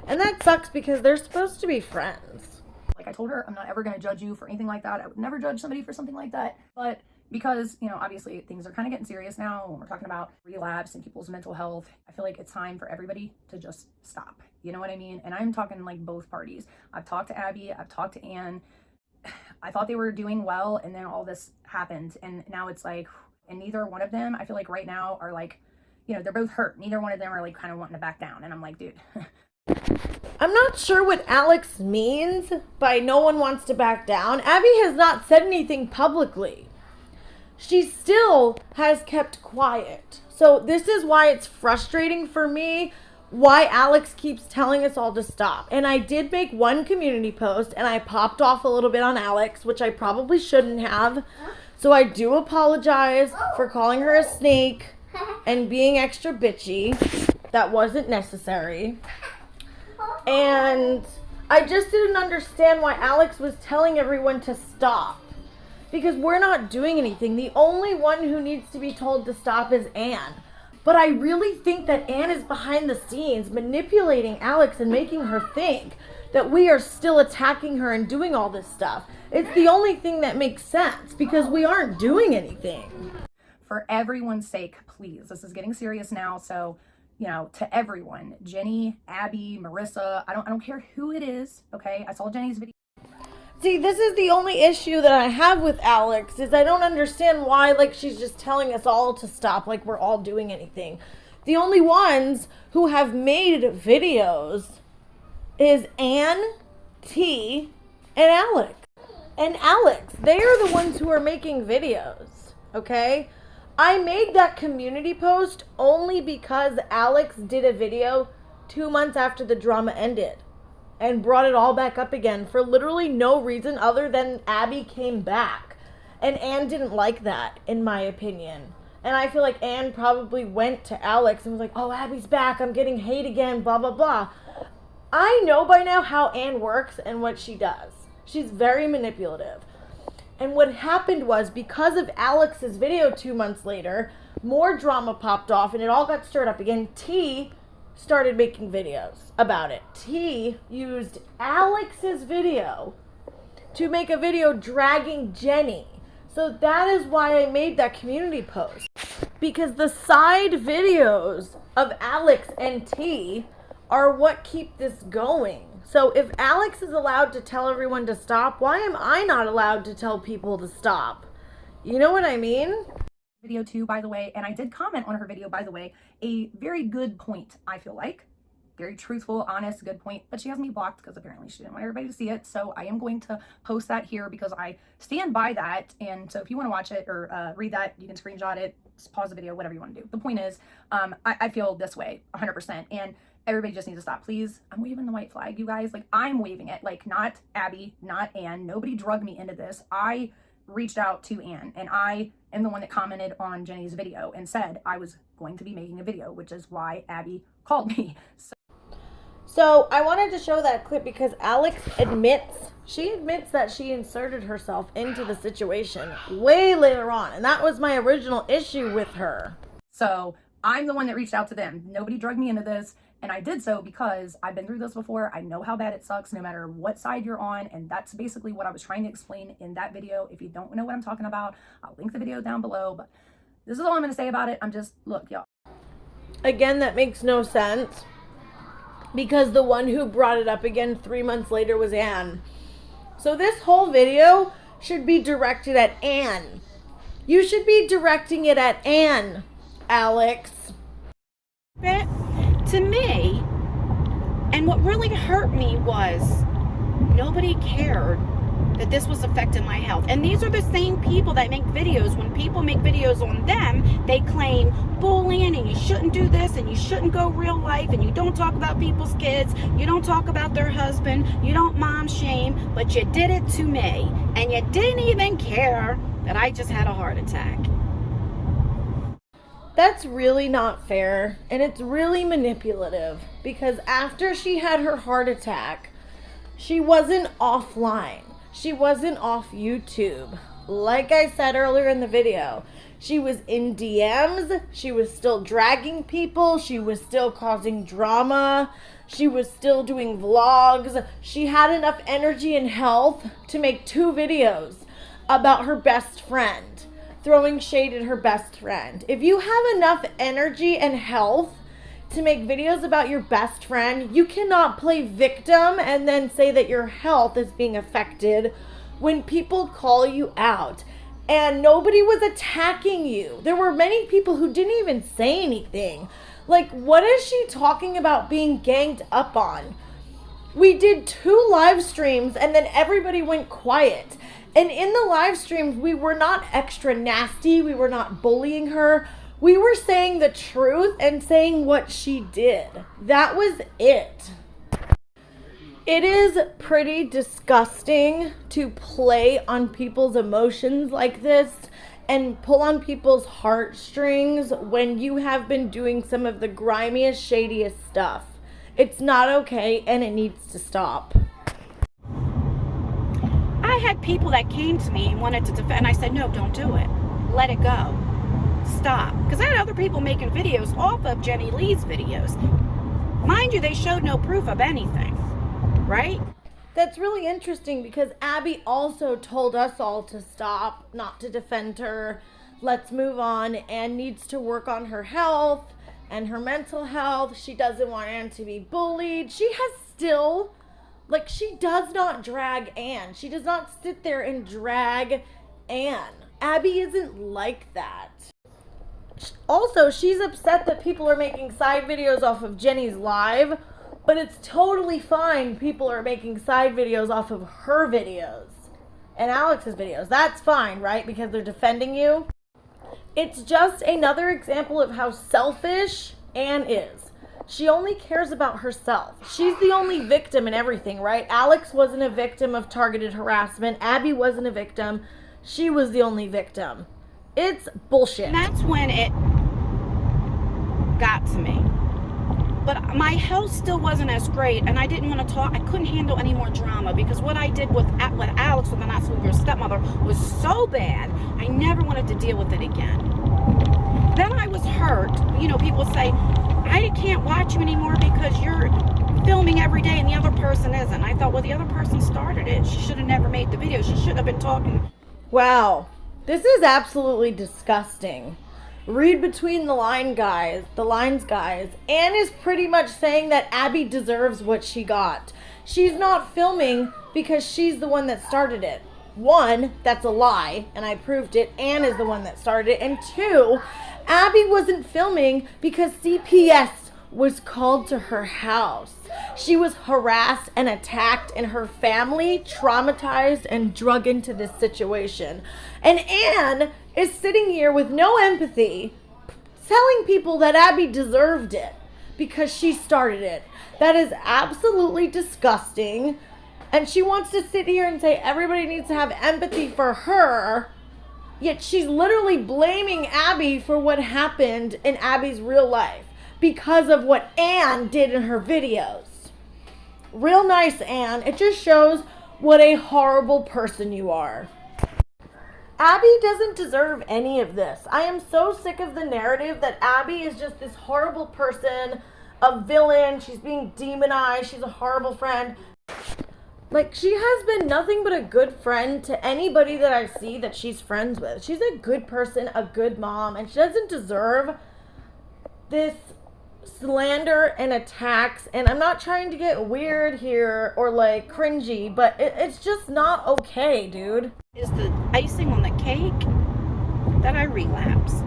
And that sucks because they're supposed to be friends.
I told her, I'm not ever going to judge you for anything like that. I would never judge somebody for something like that. But because, obviously things are kind of getting serious now when we're talking about relapse and people's mental health, I feel like it's time for everybody to just stop. You know what I mean? And I'm talking both parties. I've talked to Abby. I've talked to Anne. I thought they were doing well, and then all this happened. And now it's and neither one of them, I feel like right now, are they're both hurt. Neither one of them are kind of wanting to back down. And I'm like, dude.
I'm not sure what Alex means by no one wants to back down. Abby has not said anything publicly. She still has kept quiet. So this is why it's frustrating for me, why Alex keeps telling us all to stop. And I did make one community post and I popped off a little bit on Alex, which I probably shouldn't have. So I do apologize for calling her a snake and being extra bitchy. That wasn't necessary. And I just didn't understand why Alex was telling everyone to stop. Because we're not doing anything. The only one who needs to be told to stop is Anne. But I really think that Anne is behind the scenes manipulating Alex and making her think that we are still attacking her and doing all this stuff. It's the only thing that makes sense because we aren't doing anything.
For everyone's sake, please, this is getting serious now. So, to everyone, Jenny, Abby, Marissa, I don't care who it is. Okay. I saw Jenny's video.
See, this is the only issue that I have with Alex, is I don't understand why, like, she's just telling us all to stop, like we're all doing anything. The only ones who have made videos is Anne, T, and Alex. And Alex, they are the ones who are making videos, okay? I made that community post only because Alex did a video 2 months after the drama ended and brought it all back up again for literally no reason other than Abby came back. And Anne didn't like that, in my opinion. And I feel like Anne probably went to Alex and was like, oh, Abby's back, I'm getting hate again, blah, blah, blah. I know by now how Anne works and what she does. She's very manipulative. And what happened was, because of Alex's video 2 months later, more drama popped off and it all got stirred up again. T started making videos about it. T used Alex's video to make a video dragging Jenny. So that is why I made that community post. Because the side videos of Alex and T are what keep this going. So if Alex is allowed to tell everyone to stop, why am I not allowed to tell people to stop? You know what I mean?
Video too, by the way, and I did comment on her video, by the way, a very good point, I feel like. Very truthful, honest, good point, but she has me blocked because apparently she didn't want everybody to see it, so I am going to post that here because I stand by that. And so if you want to watch it or read that, you can screenshot it, pause the video, whatever you want to do. The point is, I feel this way 100%, and everybody just needs to stop, please. I'm waving the white flag, you guys. Like, I'm waving it, like, not Abby, not Anne. Nobody drugged me into this. I reached out to Anne, and I am the one that commented on Jenny's video and said I was going to be making a video, which is why Abby called me.
So I wanted to show that clip because Alex admits that she inserted herself into the situation way later on. And that was my original issue with her.
So I'm the one that reached out to them. Nobody drugged me into this. And I did so because I've been through this before. I know how bad it sucks no matter what side you're on. And that's basically what I was trying to explain in that video. If you don't know what I'm talking about, I'll link the video down below. But this is all I'm going to say about it. Look, y'all.
Again, that makes no sense. Because the one who brought it up again 3 months later was Anne. So this whole video should be directed at Anne. You should be directing it at Anne, Alex.
To me, and what really hurt me was nobody cared that this was affecting my health. And these are the same people that make videos. When people make videos on them, they claim bullying and you shouldn't do this and you shouldn't go real life and you don't talk about people's kids, you don't talk about their husband, you don't mom shame, but you did it to me and you didn't even care that I just had a heart attack.
That's really not fair, and it's really manipulative, because after she had her heart attack, she wasn't offline. She wasn't off YouTube. Like I said earlier in the video, she was in DMs, she was still dragging people, she was still causing drama, she was still doing vlogs. She had enough energy and health to make 2 videos about her best friend, throwing shade at her best friend. If you have enough energy and health to make videos about your best friend, you cannot play victim and then say that your health is being affected when people call you out. And nobody was attacking you. There were many people who didn't even say anything. Like, what is she talking about being ganged up on? We did 2 live streams and then everybody went quiet. And in the live streams, we were not extra nasty. We were not bullying her. We were saying the truth and saying what she did. That was it. It is pretty disgusting to play on people's emotions like this and pull on people's heartstrings when you have been doing some of the grimiest, shadiest stuff. It's not okay and it needs to stop.
I had people that came to me and wanted to defend. I said, no, don't do it. Let it go. Stop. Because I had other people making videos off of Jenny Leigh's videos. Mind you, they showed no proof of anything. Right?
That's really interesting because Abby also told us all to stop, not to defend her. Let's move on. Anne needs to work on her health and her mental health. She doesn't want Anne to be bullied. She has still Like, she does not drag Anne. She does not sit there and drag Anne. Abby isn't like that. Also, she's upset that people are making side videos off of Jenny's live, but it's totally fine people are making side videos off of her videos and Alex's videos. That's fine, right? Because they're defending you. It's just another example of how selfish Anne is. She only cares about herself. She's the only victim in everything, right? Alex wasn't a victim of targeted harassment. Abby wasn't a victim. She was the only victim. It's bullshit.
And that's when it got to me. But my health still wasn't as great, and I didn't want to talk. I couldn't handle any more drama, because what I did with Alex, with the not so good stepmother, was so bad. I never wanted to deal with it again. Then I was hurt. You know, people say, I can't watch you anymore because you're filming every day and the other person isn't. I thought, well, the other person started it. She should have never made the video. She shouldn't have been talking.
Wow. This is absolutely disgusting. Read between the lines, guys. Anne is pretty much saying that Abby deserves what she got. She's not filming because she's the one that started it. One, that's a lie, and I proved it. Anne is the one that started it. And two, Abby wasn't filming because CPS was called to her house. She was harassed and attacked, and her family traumatized and drug into this situation. And Anne is sitting here with no empathy, telling people that Abby deserved it because she started it. That is absolutely disgusting. And she wants to sit here and say everybody needs to have empathy for her, yet she's literally blaming Abby for what happened in Abby's real life because of what Anne did in her videos. Real nice, Anne. It just shows what a horrible person you are. Abby doesn't deserve any of this. I am so sick of the narrative that Abby is just this horrible person, a villain. She's being demonized. She's a horrible friend. Like, she has been nothing but a good friend to anybody that I see that she's friends with. She's a good person, a good mom, and she doesn't deserve this slander and attacks. And I'm not trying to get weird here or like cringy, but it's just not okay, dude.
Is the icing on the cake that I relapsed.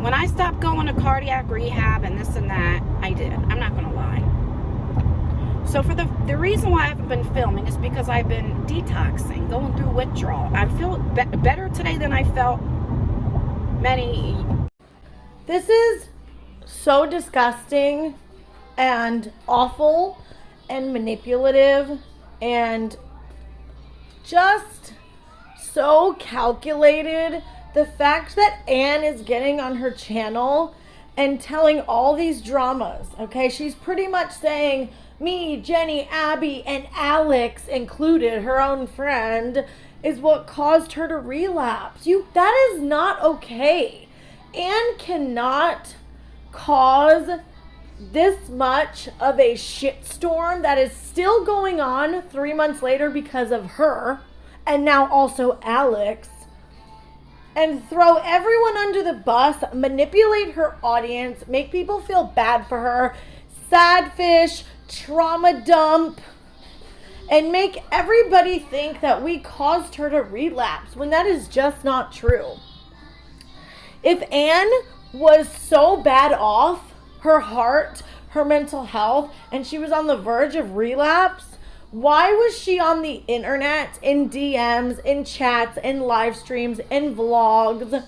When I stopped going to cardiac rehab and this and that, I did. I'm not going to lie. So for the reason why I haven't been filming is because I've been detoxing, going through withdrawal. I feel better today than I felt many.
This is so disgusting and awful and manipulative and just so calculated. The fact that Anne is getting on her channel and telling all these dramas, okay? She's pretty much saying me, Jenny, Abby, and Alex included, her own friend, is what caused her to relapse. That is not okay. Anne cannot cause this much of a shitstorm that is still going on 3 months later because of her, and now also Alex, and throw everyone under the bus, manipulate her audience, make people feel bad for her, sad fish, trauma dump, and make everybody think that we caused her to relapse when that is just not true. If Anne was so bad off, her heart, her mental health, and she was on the verge of relapse, why was she on the internet, in DMs, in chats, in live streams, in vlogs,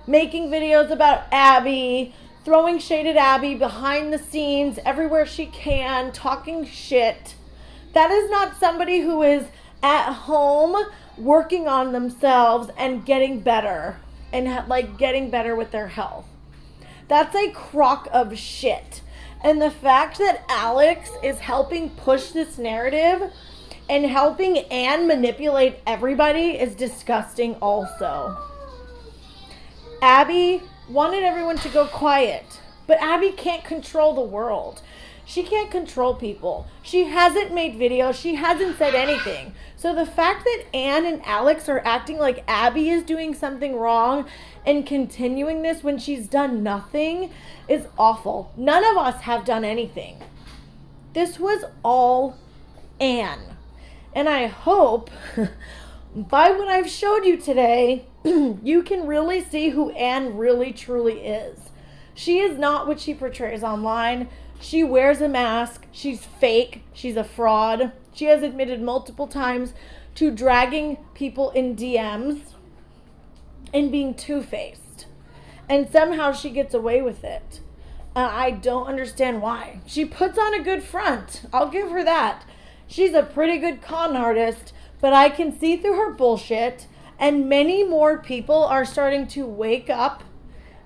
making videos about Abby, throwing shade at Abby behind the scenes, everywhere she can, talking shit? That is not somebody who is at home working on themselves and getting better and like getting better with their health. That's a crock of shit. And the fact that Alex is helping push this narrative and helping Anne manipulate everybody is disgusting also. Abby wanted everyone to go quiet, but Abby can't control the world. She can't control people. She hasn't made videos. She hasn't said anything. So the fact that Anne and Alex are acting like Abby is doing something wrong and continuing this when she's done nothing is awful. None of us have done anything. This was all Anne. And I hope by what I've showed you today, you can really see who Anne really truly is. She is not what she portrays online. She wears a mask. She's fake. She's a fraud. She has admitted multiple times to dragging people in DMs and being two-faced. And somehow she gets away with it. I don't understand why. She puts on a good front. I'll give her that. She's a pretty good con artist, but I can see through her bullshit, and many more people are starting to wake up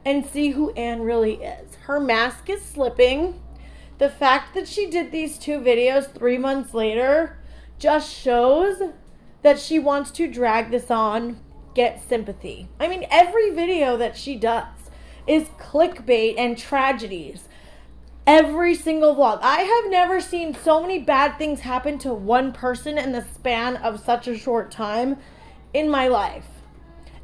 and see who Anne really is. Her mask is slipping. The fact that she did these 2 videos 3 months later just shows that she wants to drag this on, get sympathy. I mean, every video that she does is clickbait and tragedies. Every single vlog. I have never seen so many bad things happen to one person in the span of such a short time in my life.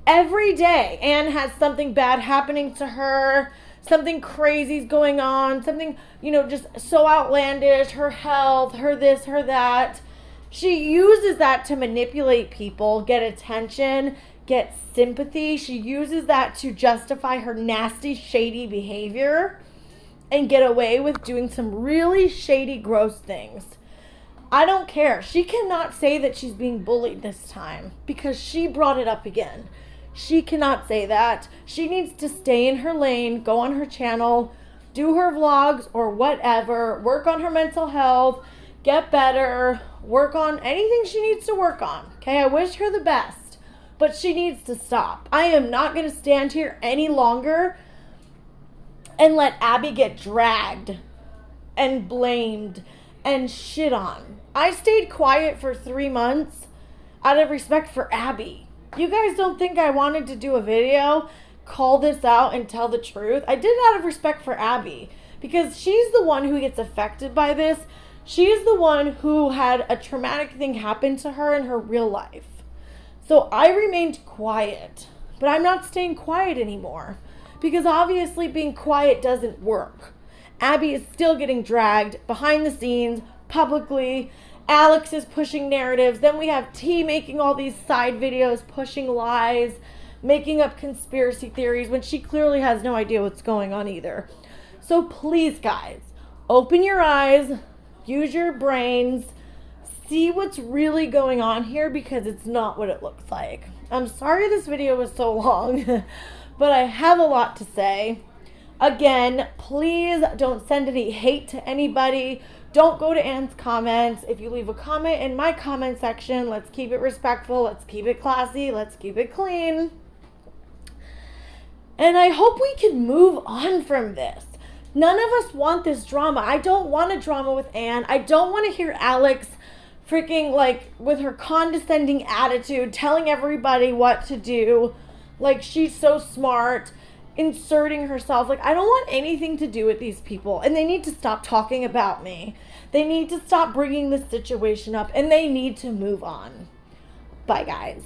Every day, Anne has something bad happening to her, something crazy's going on, something, just so outlandish, her health, her this, her that. She uses that to manipulate people, get attention, get sympathy. She uses that to justify her nasty, shady behavior and get away with doing some really shady, gross things. I don't care. She cannot say that she's being bullied this time because she brought it up again. She cannot say that. She needs to stay in her lane, go on her channel, do her vlogs or whatever, work on her mental health, get better, work on anything she needs to work on. Okay, I wish her the best, but she needs to stop. I am not going to stand here any longer and let Abby get dragged and blamed and shit on. I stayed quiet for 3 months out of respect for Abby. You guys don't think I wanted to do a video, call this out, and tell the truth? I did it out of respect for Abby because she's the one who gets affected by this. She's the one who had a traumatic thing happen to her in her real life. So I remained quiet, but I'm not staying quiet anymore because obviously being quiet doesn't work. Abby is still getting dragged behind the scenes, publicly. Alex is pushing narratives. Then we have T making all these side videos, pushing lies, making up conspiracy theories when she clearly has no idea what's going on either. So please, guys, open your eyes, use your brains, see what's really going on here because it's not what it looks like. I'm sorry this video was so long, but I have a lot to say. Again, please don't send any hate to anybody. Don't go to Anne's comments. If you leave a comment in my comment section, let's keep it respectful. Let's keep it classy. Let's keep it clean. And I hope we can move on from this. None of us want this drama. I don't want a drama with Anne. I don't want to hear Alex freaking with her condescending attitude telling everybody what to do. Like she's so smart, inserting herself. I don't want anything to do with these people, and they need to stop talking about me. They need to stop bringing this situation up, and they need to move on. Bye, guys.